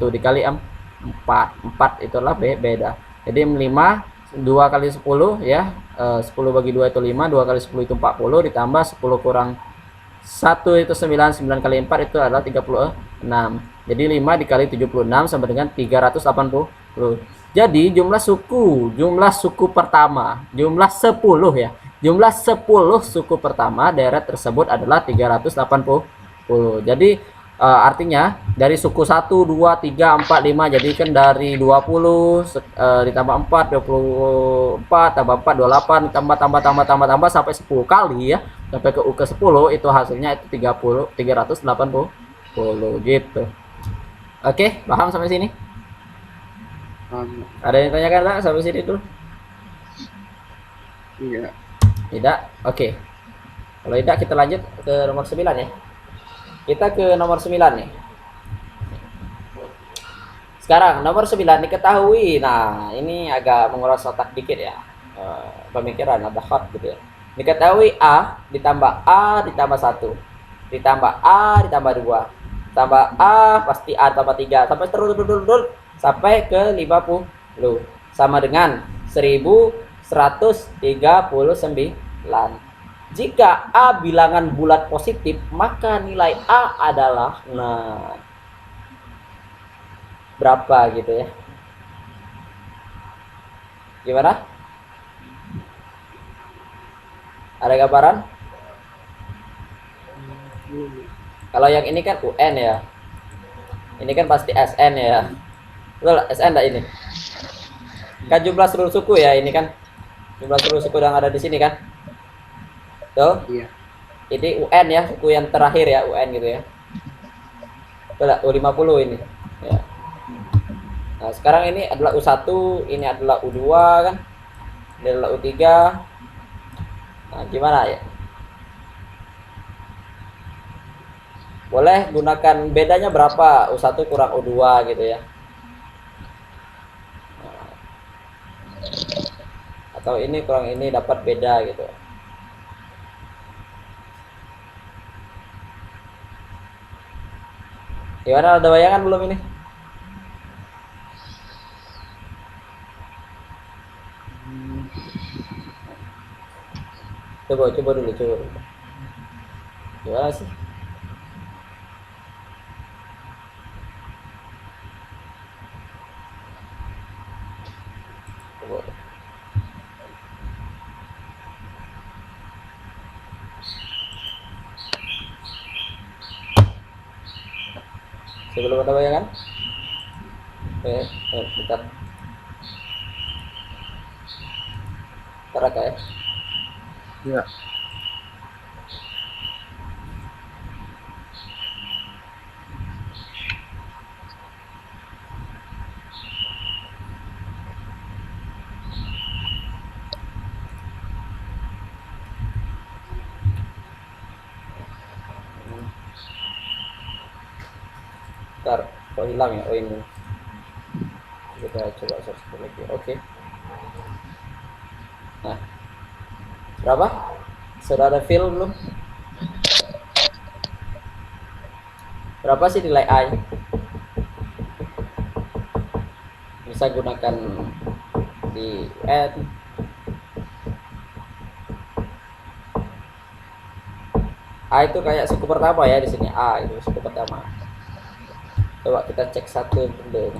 dikali 4 itulah beda. Jadi 5 2 kali 10 ya, 10 bagi 2 itu 5, 2 kali 10 itu 40, ditambah 10 kurang 1 itu 9, 9 kali 4 itu adalah 36. Jadi 5 dikali 76 sama dengan 380. Jadi jumlah suku pertama, jumlah 10 ya. Jumlah 10 suku pertama deret tersebut adalah 380. Jadi artinya dari suku 1, 2, 3, 4, 5, jadi kan dari 20 ditambah 4, 24, tambah 4, 28, tambah sampai 10 kali ya, sampai ke U ke 10 itu hasilnya itu 380 gitu. Oke, paham sampai sini? Ada yang tanyakan tak sampai sini dulu? Iya. Tidak? Oke. Kalau tidak kita lanjut ke nomor 9 ya. Kita ke nomor 9 nih. Sekarang nomor 9 diketahui. Nah, ini agak menguras otak dikit ya. Pemikiran ada hot gitu ya. Diketahui A ditambah A ditambah 1. Ditambah A ditambah 2. Tambah A pasti A tambah 3 sampai terus sampai ke 50 sama dengan 1139. Jika A bilangan bulat positif, maka nilai A adalah berapa gitu ya. Gimana? Ada gambaran? Kalau yang ini kan UN ya. Ini kan pasti SN ya. Betul, SN enggak ini? Kan jumlah seluruh suku ya, ini kan. Jumlah seluruh suku yang ada di sini kan. Tuh. Iya. Ini UN ya, suku yang terakhir ya, UN gitu ya. Betul, U50 ini. Ya. Nah, sekarang ini adalah U1, ini adalah U2 kan. Ini adalah U3. Nah, gimana ya? Boleh gunakan bedanya berapa? U1 kurang U2 gitu ya. Atau ini kurang ini dapat beda gitu. Gimana, ada bayangan belum ini? Coba dulu. Gimana sih? belum ada bayangan. Oke, bentar. Raka ya. Ya. Ntar kok hilang ya? Oh ini. Kita coba search lagi. Oke. Nah, berapa? Sudah ada fill belum? Berapa sih nilai A? Bisa gunakan di UN. A itu kayak suku pertama ya di sini. A itu suku pertama. Coba kita cek satu dulu.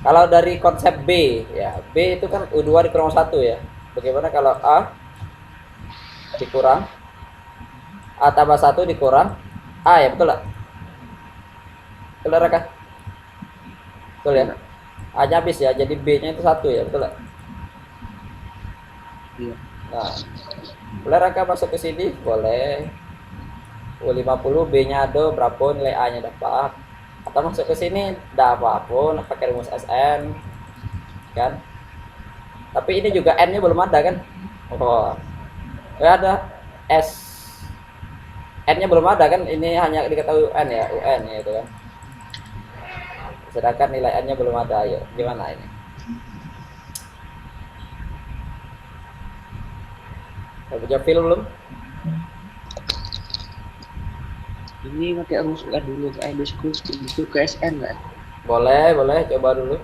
Kalau dari konsep B ya, B itu kan U2 dikurang 1 ya. Bagaimana kalau A dikurang A tambah 1 dikurang A ya, betul lah. Betul Raka? Betul ya? A nya habis ya, jadi B nya itu 1 ya, betul lah. Iya. Nah, boleh Raka masuk ke sini? Boleh. U50 B nya ada berapa nilai A nya dapat. Atau masuk ke sini tidak apapun pakai rumus SN kan. Tapi ini juga N nya belum ada kan. Oh ya, ada S N nya belum ada kan, ini hanya diketahui UN ya, UN ya itu kan, sedangkan nilai N nya belum ada. Ayo gimana ini, udah punya feel belum? Ini pakai rumus UN dulu ke underscore itu ke SN kan? Boleh coba dulu.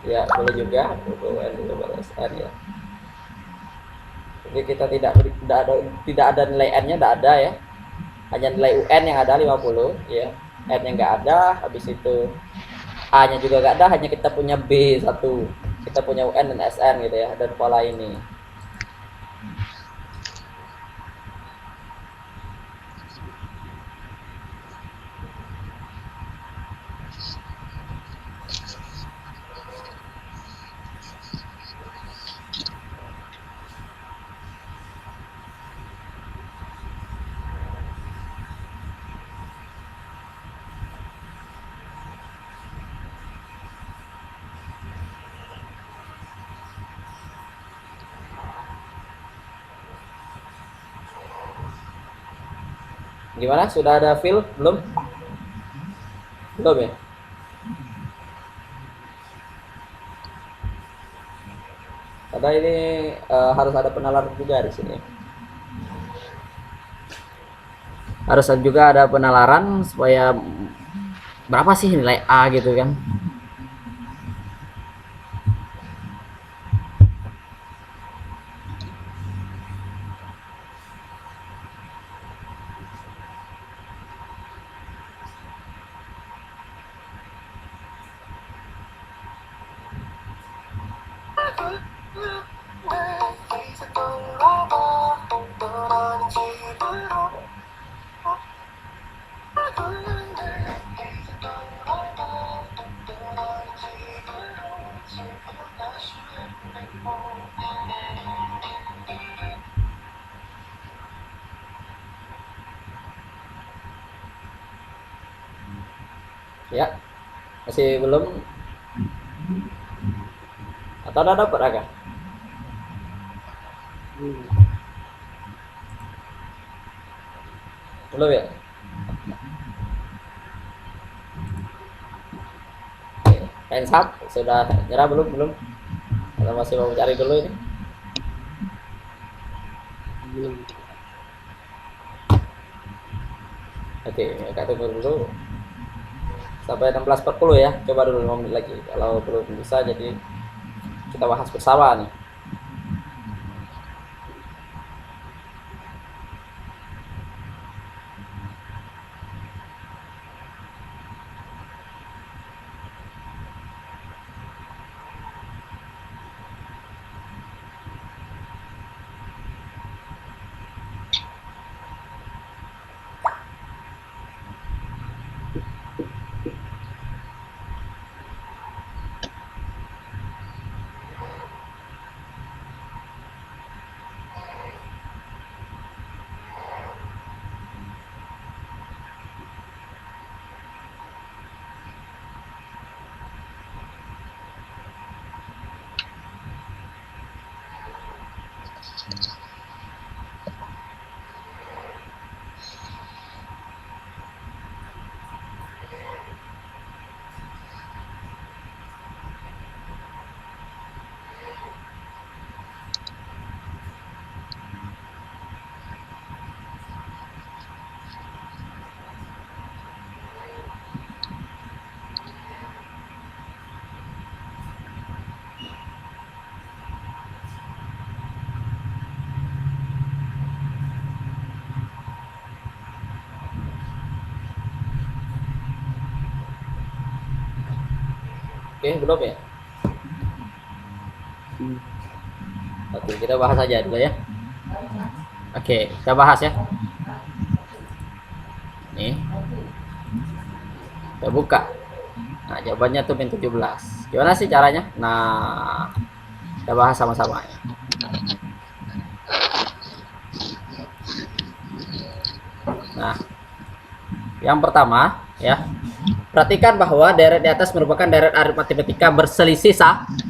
Ya boleh juga UN juga boleh SN ya. Jadi kita tidak ada nilai N nya, tidak ada ya, hanya nilai UN yang ada 50 ya, N nya nggak ada, habis itu A nya juga nggak ada, hanya kita punya B1, kita punya UN dan SN gitu ya, dan pola ini. Gimana, sudah ada feel belum? Belum ya? Karena ini harus ada penalar juga di sini. Harus juga ada penalaran supaya berapa sih nilai A gitu kan. Ya, masih belum atau udah dapat agak? Belum ya? Hands up, sudah nyerah belum? Atau masih mau cari dulu ini? Belum. Oke, kita tunggu dulu sampai 16.40 ya. Coba dulu 5 menit lagi. Kalau belum bisa, jadi kita bahas bersama nih. Oke, belum ya? Hmm. Oke, kita bahas aja dulu ya. Oke, kita bahas ya. Nih, kita buka. Nah, jawabannya tuh min 17. Gimana sih caranya? Nah, kita bahas sama-sama ya. Nah, yang pertama ya, perhatikan bahwa deret di atas merupakan deret aritmatika berselisih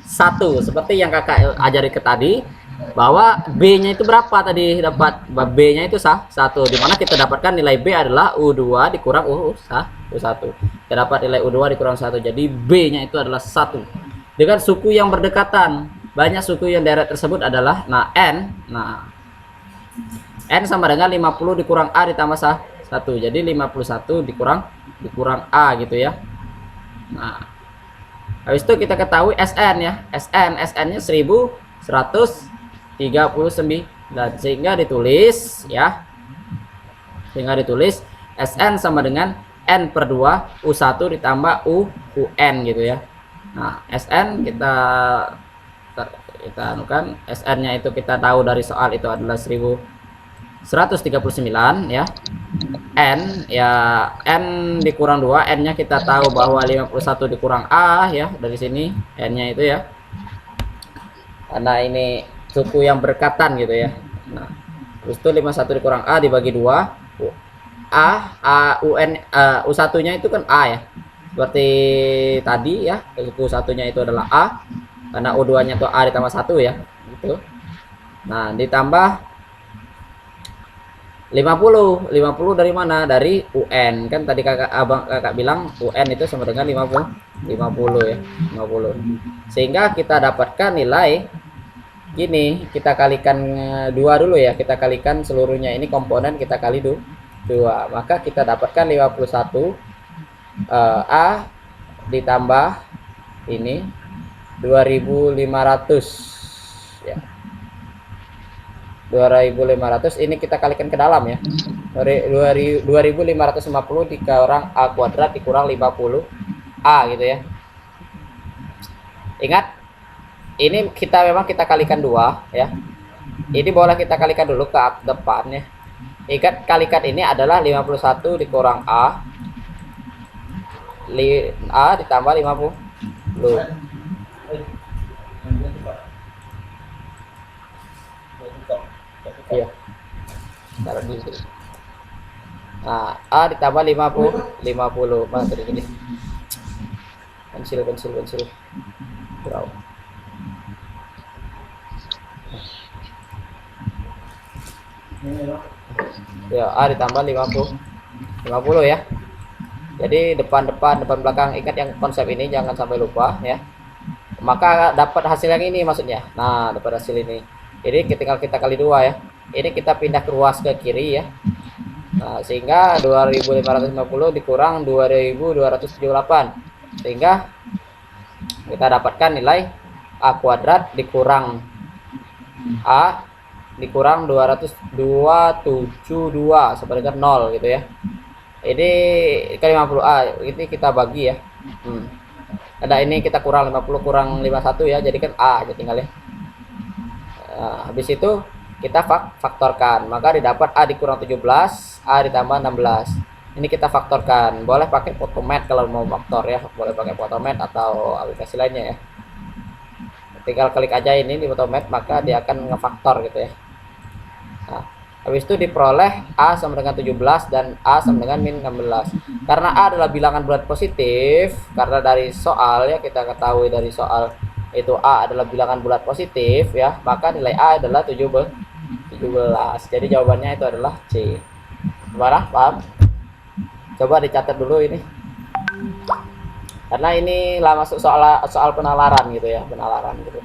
satu, seperti yang kakak ajari ke tadi, bahwa B-nya itu berapa tadi dapat, B-nya itu satu, dimana kita dapatkan nilai B adalah U2 dikurang U1. Kita dapat nilai U2 dikurang 1, jadi B-nya itu adalah 1. Dengan suku yang berdekatan, banyak suku yang deret tersebut adalah, N sama dengan 50 dikurang A ditambah 1. Jadi 51 dikurang A gitu ya. Nah, habis itu kita ketahui SN ya. SN-nya 1139. Sehingga ditulis ya. SN sama dengan N per 2 U1 ditambah UN gitu ya. Nah, SN kita anukan, SN-nya itu kita tahu dari soal itu adalah 1139 ya. N ya, N dikurang 2, N-nya kita tahu bahwa 51 dikurang A ya, dari sini N-nya itu ya. Karena ini suku yang berdekatan gitu ya. Nah, terus itu 51 dikurang A dibagi 2. UN, U1-nya itu kan A ya. Seperti tadi ya, suku satunya itu adalah A. Karena U2-nya itu A ditambah 1 ya. Gitu. Nah, ditambah 50 dari mana? Dari UN. Kan tadi kakak bilang UN itu sama dengan 50 ya, 50. Sehingga kita dapatkan nilai gini, kita kalikan 2 dulu ya, kita kalikan seluruhnya ini komponen, kita kali 2. Maka kita dapatkan 51 A ditambah ini 2500 ya. 2500 ini kita kalikan ke dalam ya. 2550 dikurang A kuadrat dikurang 50 A gitu ya. Ingat, ini memang kita kalikan 2 ya. Ini boleh kita kalikan dulu ke depan ya. Ingat, kalikan ini adalah 51 dikurang A ditambah 50. Iya. Taruh di sini. Nah, A ditambah 50. Mana tadi ini? Pensil. Wow. Ya, A ditambah 50 ya. Jadi depan belakang, ingat yang konsep ini jangan sampai lupa ya. Maka dapat hasil yang ini maksudnya. Nah, dapat hasil ini. Jadi ketika kita kali 2 ya. Ini kita pindah ke ruas ke kiri ya. Nah, sehingga 2550 dikurang 2278. Sehingga kita dapatkan nilai A kuadrat dikurang A dikurang 272 sama dengan 0 gitu ya. Ini ke 50A ini kita bagi ya. Ada ini kita kurang 50 kurang 51 ya, jadi kan A aja tinggal ya. Nah, habis itu kita faktorkan, maka didapat A dikurang 17 A ditambah 16. Ini kita faktorkan, boleh pakai Photomath kalau mau faktor ya, boleh pakai Photomath atau aplikasi lainnya ya. Tinggal klik aja ini di Photomath, maka dia akan ngefaktor gitu ya. Nah, habis itu diperoleh A sama dengan 17 dan A sama dengan min 16. Karena A adalah bilangan bulat positif, karena dari soal ya kita ketahui dari soal itu A adalah bilangan bulat positif ya, maka nilai A adalah 17. Jadi jawabannya itu adalah C. Gimana? Paham? Coba dicatat dulu ini. Karena ini lah masuk soal penalaran gitu ya, penalaran gitu.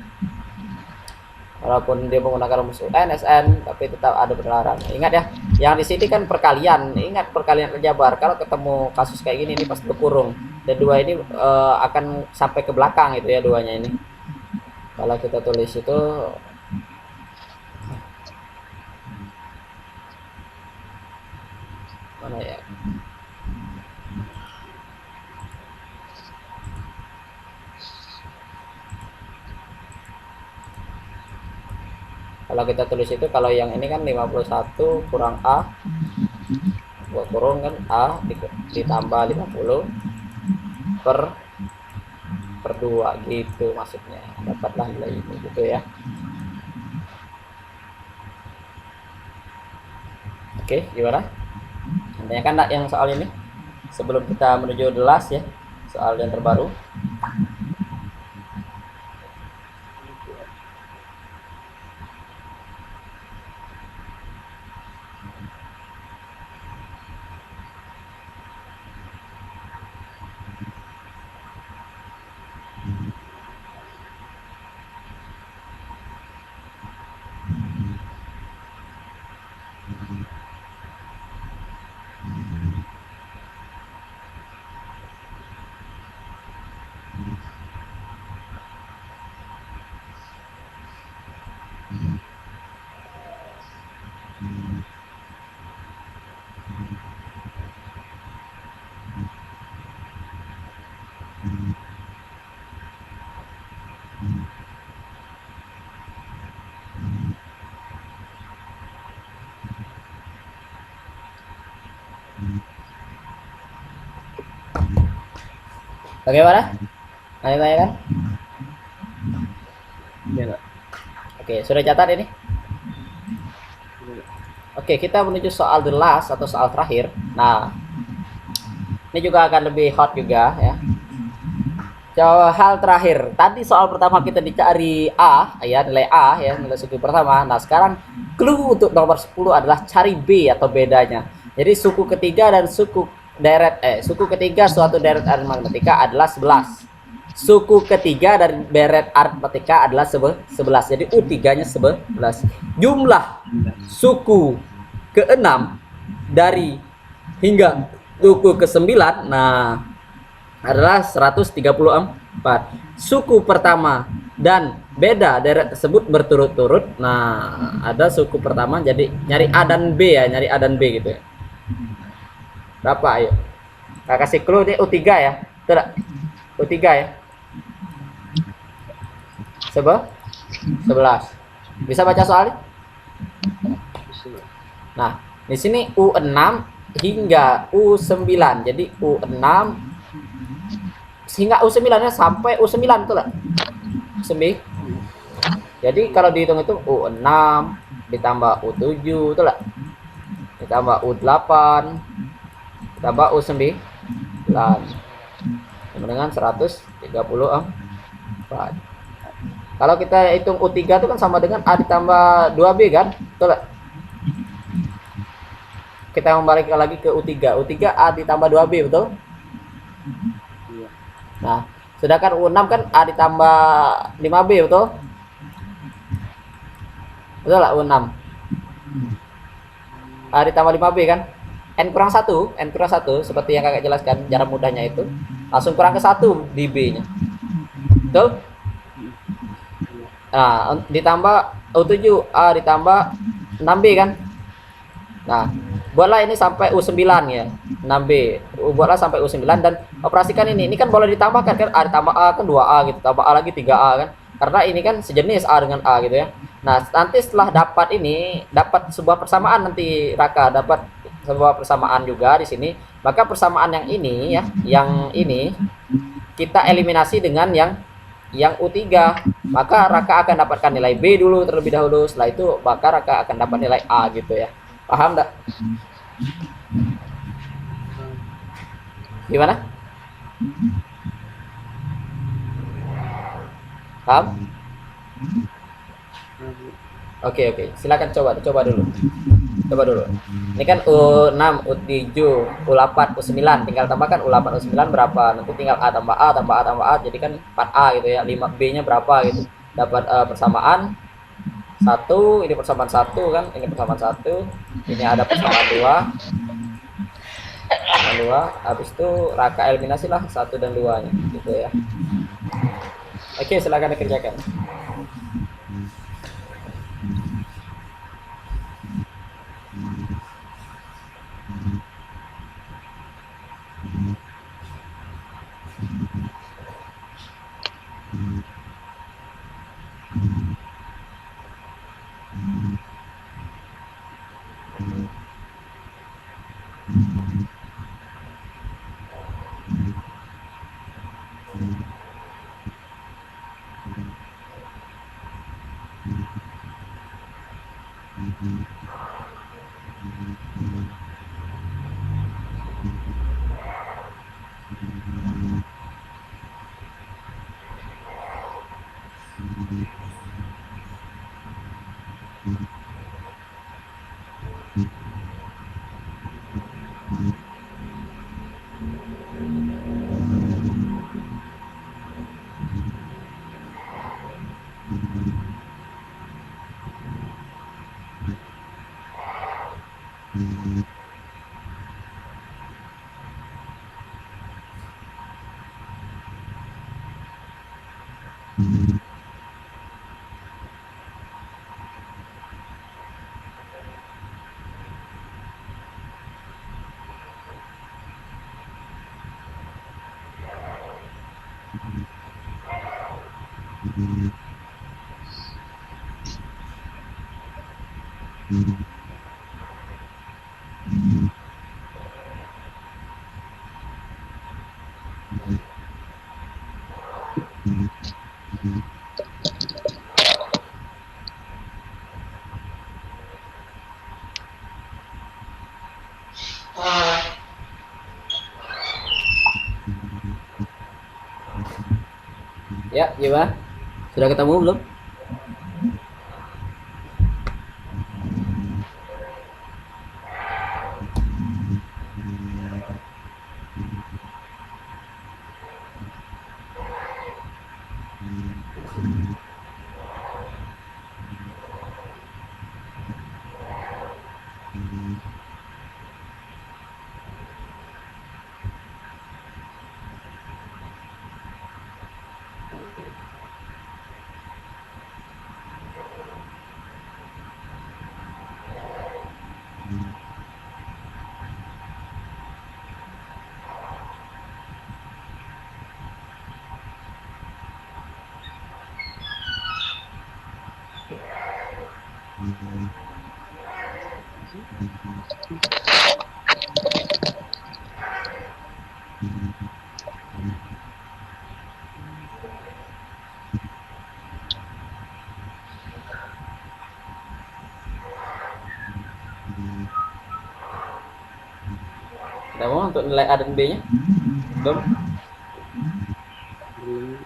Walaupun dia menggunakan rumus UN, SN, tapi tetap ada penalaran. Ingat ya, yang di sini kan perkalian. Ingat perkalian aljabar. Kalau ketemu kasus kayak gini ini pasti berkurung. Dan dua ini akan sampai ke belakang gitu ya, duanya ini. Kalau kita tulis itu mana ya? Kalau kita tulis itu, kalau yang ini kan 51 kurang A, buat kurung kan A ditambah 50 per 2 gitu maksudnya, dapatlah nilai ini gitu ya. Oke, gimana? Tanyakan enggak yang soal ini sebelum kita menuju the last ya, soal yang terbaru. Bagaimana? Tanya-tanya kan? Ya, Kak. Oke, sudah catat ini? Oke, kita menuju soal the last atau soal terakhir. Nah, ini juga akan lebih hot juga ya. Coba hal terakhir. Tadi soal pertama kita dicari A, ya nilai A ya, nilai suku pertama. Nah, sekarang clue untuk nomor 10 adalah cari B atau bedanya. Jadi suku ketiga dan suku suku ketiga suatu deret aritmatika adalah 11. Suku ketiga dari deret aritmatika adalah 11. Jadi U3-nya 11. Jumlah suku ke-6 dari hingga suku ke-9 nah adalah 134. Suku pertama dan beda deret tersebut berturut-turut. Nah, ada suku pertama, jadi nyari A dan B ya, nyari A dan B gitu ya. Berapa ayo? Nah, kasih clue ini U3 ya. Betul tak? U3 ya. 11. Bisa baca soalnya? Nah, di sini U6 hingga U9. Jadi U6 hingga U9 nya sampai U9 betul tak? 9. Jadi kalau dihitung itu U6 ditambah U7 betul tak? Ditambah U8 ditambah U9 sama dengan 134. Kalau kita hitung U3 itu kan sama dengan A ditambah 2B kan? Betul tak? Kita kembali lagi ke U3. U3 A ditambah 2B betul? Nah, sedangkan U6 kan A ditambah 5B betul? Betul lah U6. A ditambah 5B kan? N kurang 1 seperti yang kakak jelaskan cara mudahnya itu. Langsung kurang ke 1 di B-nya. Betul? Nah, ditambah U7 A ditambah 6B kan? Nah, buatlah ini sampai U9 ya. 6B. Buatlah sampai U9 dan operasikan ini. Ini kan boleh ditambahkan kan A ditambah A kan 2A gitu. Tambah A lagi 3A kan. Karena ini kan sejenis A dengan A gitu ya. Nah, nanti setelah dapat ini, dapat sebuah persamaan nanti Raka, dapat sebuah persamaan juga di sini. Maka persamaan yang ini ya, yang ini kita eliminasi dengan yang U3. Maka Raka akan dapatkan nilai B dulu terlebih dahulu. Setelah itu maka Raka akan dapat nilai A gitu ya. Paham enggak? Gimana? Paham? Oke. Silakan coba dulu. Ini kan U6, U7, U8, U9. Tinggal tambahkan U8, U9 berapa. Nanti tinggal A tambah A tambah A tambah A. Jadi kan 4A gitu ya. 5B-nya berapa gitu. Dapat persamaan 1, ini persamaan 1 kan, ini persamaan 1, ini ada persamaan 2. Habis itu Raka eliminasi lah 1 dan 2-nya gitu ya. Oke, silakan dikerjakan. Ya, gimana? Sudah ketemu belum? Ketemu untuk nilai A dan B-nya? Belum? Belum.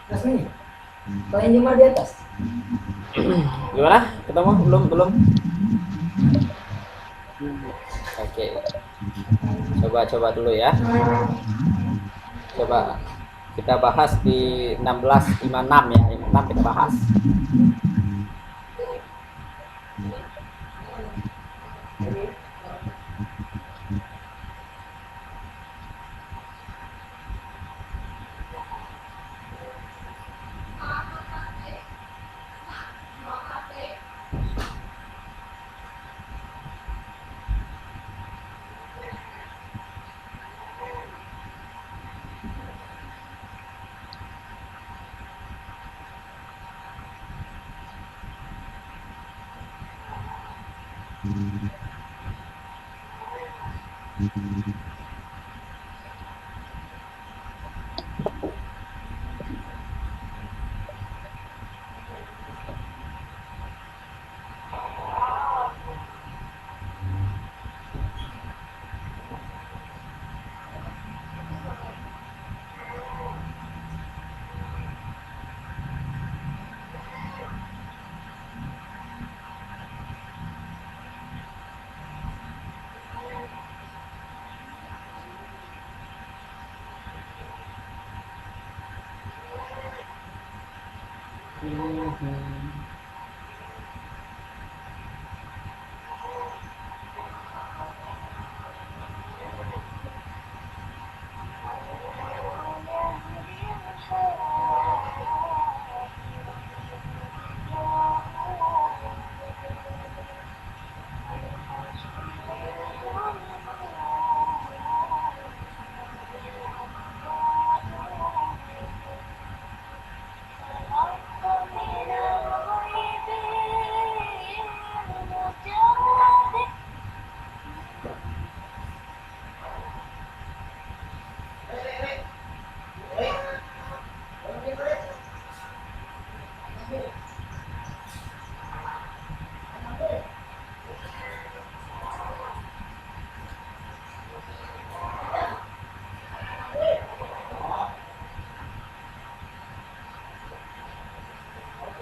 Rasanya? Paling cuma di atas. Gimana? Ketemu? Belum? Belum? Belum. Oke. Coba dulu ya. Coba kita bahas di 1656 ya. 56 kita bahas.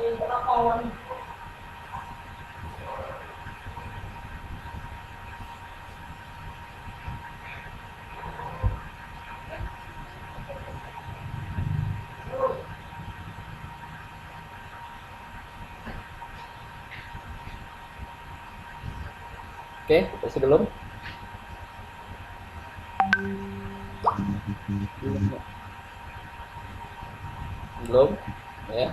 Oke, isi belum? Belum, ya.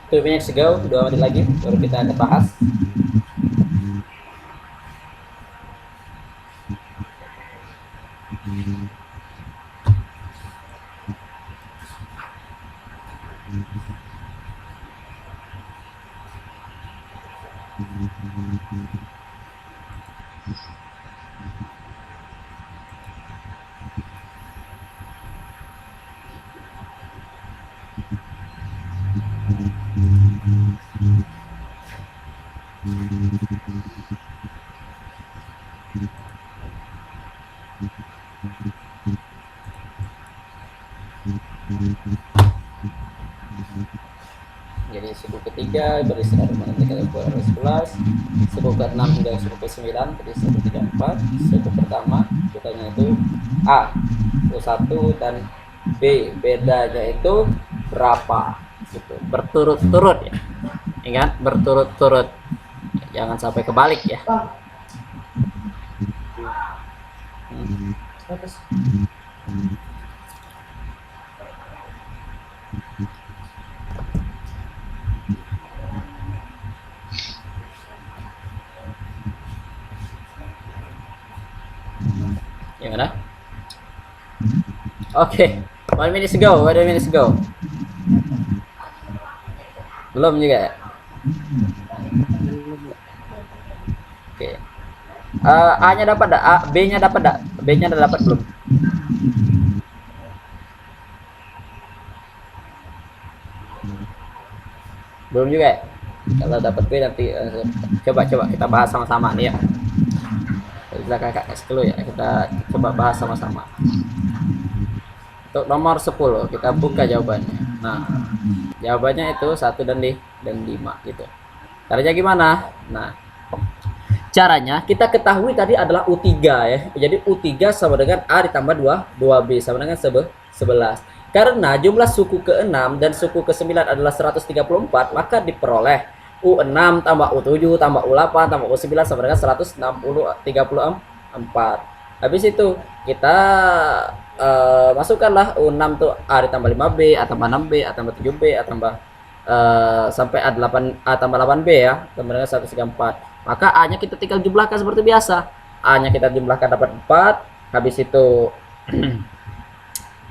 Two minutes ago, 2 menit lagi baru kita akan bahas. Jadi suku ketiga berisi dari matematika 11, suku ke-6 hingga suku ke-9 berisi 134. Suku pertama kitanya itu A, suku 1 dan B, bedanya itu berapa gitu, berturut-turut ya. Ingat, berturut-turut, jangan sampai kebalik ya. Bang. 100. Gimana? Oke, 1 minute ago, 1 minute ago. Belum juga ya? Oke. A-nya dapat dah, B-nya dapat dah. B-nya udah dapat belum? Belum juga ya? Kalau dapat B nanti coba kita bahas sama-sama nih ya. Kita kakak dulu ya, kita coba bahas sama-sama. Untuk nomor 10 kita buka jawabannya. Nah, jawabannya itu 1 dan 5 gitu. Caranya gimana? Nah, caranya kita ketahui tadi adalah U3 ya. Jadi U3 sama dengan A ditambah 2B sama dengan 11. Karena jumlah suku ke-6 dan suku ke-9 adalah 134, maka diperoleh U6 tambah U7 tambah U8 tambah U9 sama dengan 134. Habis itu kita masukkanlah U6 tuh A ditambah 5B, A tambah 6B, A tambah 7B, A tambah sampai A tambah 8B ya, sama dengan 134. Maka A-nya kita tinggal jumlahkan seperti biasa. A-nya kita jumlahkan dapat 4, habis itu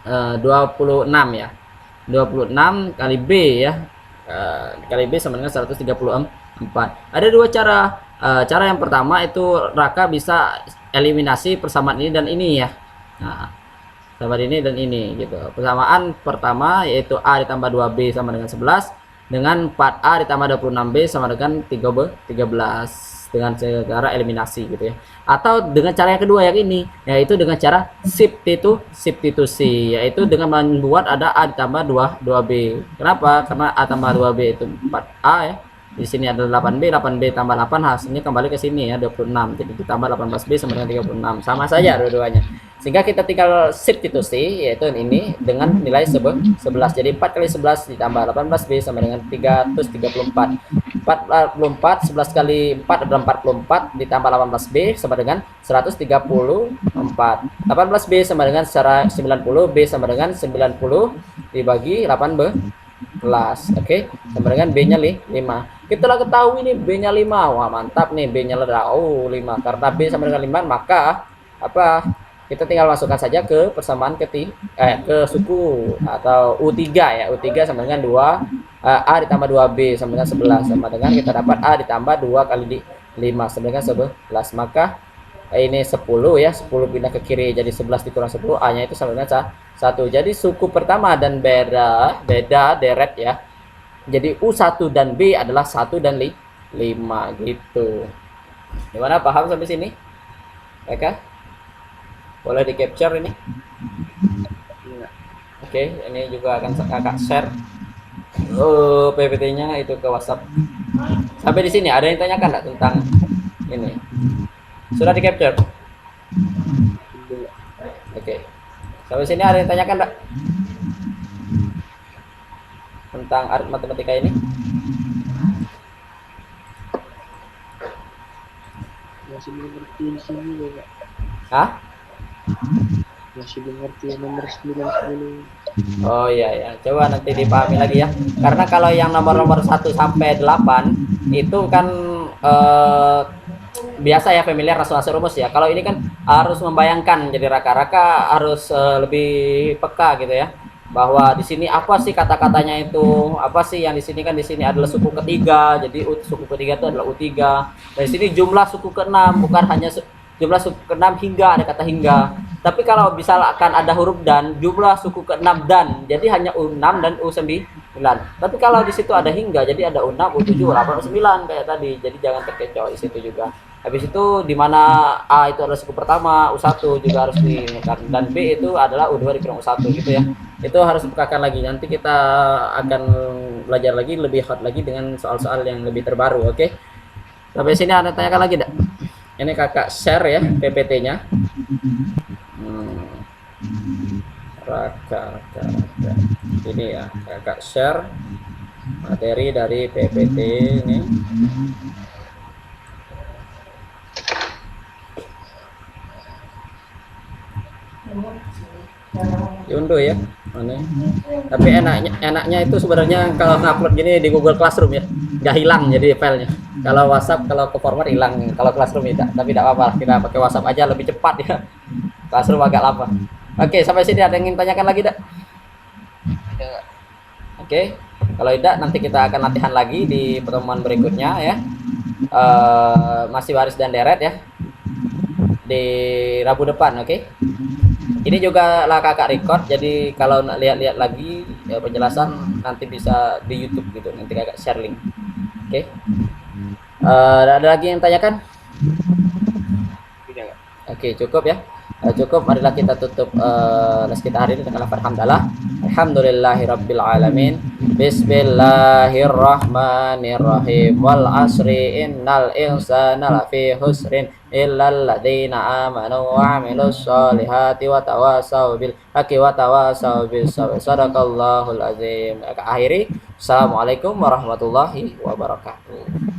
26 ya. 26 kali B ya. Kali B sama dengan 134. Ada dua cara. Cara yang pertama itu Raka bisa eliminasi persamaan ini dan ini ya. Nah, persamaan ini dan ini gitu. Persamaan pertama yaitu A ditambah 2B sama dengan 11 dengan 4A ditambah 26B sama dengan 13 dengan cara eliminasi gitu ya. Atau dengan cara yang kedua yang ini yaitu dengan cara substitusi, yaitu dengan membuat ada A ditambah 2B. Kenapa? Karena A tambah 2B itu 4A ya. Di sini ada 8B tambah 8 hasilnya kembali ke sini ya 26. Jadi ditambah 18B sama dengan 36. Sama saja dua-duanya. Sehingga kita tinggal substitusi yaitu ini dengan nilai 11. Jadi 4 kali 11 ditambah 18B sama dengan 334. 44 11 kali 4 adalah 44 ditambah 18B sama dengan 134. 18B sama dengan 90, B sama dengan 90 dibagi 18. Oke, sama dengan B-nya 5. Kita lah ketahui nih B-nya 5. Wah, mantap nih B-nya udah 5. Karena B sama dengan 5, maka apa? Kita tinggal masukkan saja ke persamaan ke suku atau U3 ya. U3 sama dengan 2 A ditambah 2B sama dengan 11 sama dengan kita dapat A ditambah 2 kali 5 sama dengan 11. Maka ini 10 ya, 10 pindah ke kiri jadi 11 dikurang 10, A nya itu sama dengan 1. Jadi suku pertama dan beda deret ya. Jadi U1 dan B adalah 1 dan 5 gitu. Gimana, paham sampai sini mereka? Boleh di capture ini. Iya. Oke, ini juga akan kakak share PPT-nya itu ke WhatsApp. Sampai di sini ada yang tanyakan nggak tentang ini? Sudah di capture? Iya. Oke. Sampai sini ada yang tanyakan nggak tentang matematika ini? Masih belum ngerti di sini ya, Kak. Hah? Masih belum ngerti yang nomor 9, 10. Oh iya ya, coba nanti dipahami lagi ya. Karena kalau yang nomor-nomor 1 sampai 8 itu kan biasa ya, familiar, rasul rumus ya. Kalau ini kan harus membayangkan, jadi raka-raka harus lebih peka gitu ya. Bahwa di sini apa sih kata-katanya itu? Apa sih yang di sini, kan di sini adalah suku ketiga. Jadi suku ketiga itu adalah U3. Dari sini jumlah suku ke-6, bukan hanya jumlah suku ke-6 hingga, ada kata hingga. Tapi kalau misalkan ada huruf dan, jumlah suku ke-6 dan, jadi hanya U6 dan U9. Tapi kalau di situ ada hingga, jadi ada U6, U7, U8, U9 kayak tadi. Jadi jangan terkecoh di situ juga. Habis itu di mana A itu adalah suku pertama, U1 juga harus diingatkan, dan B itu adalah U2 dikurang U1 gitu ya. Itu harus dibukakan lagi. Nanti kita akan belajar lagi lebih hot lagi dengan soal-soal yang lebih terbaru, oke? Sampai sini ada tanyakan lagi enggak? Ini kakak share ya PPT-nya. Raka. Ini ya, kakak share materi dari PPT ini. Diunduh ya, mana? Tapi enaknya itu sebenarnya kalau ngupload gini di Google Classroom ya, nggak hilang jadi filenya. Kalau WhatsApp, kalau ke format hilang, kalau Classroom tidak. Tapi tidak apa-apa, kita pakai WhatsApp aja lebih cepat ya. Classroom agak lama. Oke, sampai sini ada yang ingin tanyakan lagi, tidak? Tidak. Oke, kalau tidak nanti kita akan latihan lagi di pertemuan berikutnya ya. Masih baris dan deret ya. Di Rabu depan, oke? Ini juga lah kakak record, jadi kalau lihat-lihat lagi ya, penjelasan nanti bisa di YouTube gitu. Nanti kakak share link. Oke. Ada lagi yang tanyakan? Tidak. Oke, cukup ya. Cukup, marilah kita tutup les kita hari ini dengan lafaz hamdalah. Alhamdulillahirabbil alamin. Bismillahirrahmanirrahim. Wal asri innal insana lafi husrin illal ladzina amanu wa 'amilus solihati wa tawassaw bil haqqi wa tawassaw bis sabr. Shadaqallahul azim. Akhiri, assalamualaikum warahmatullahi wabarakatuh.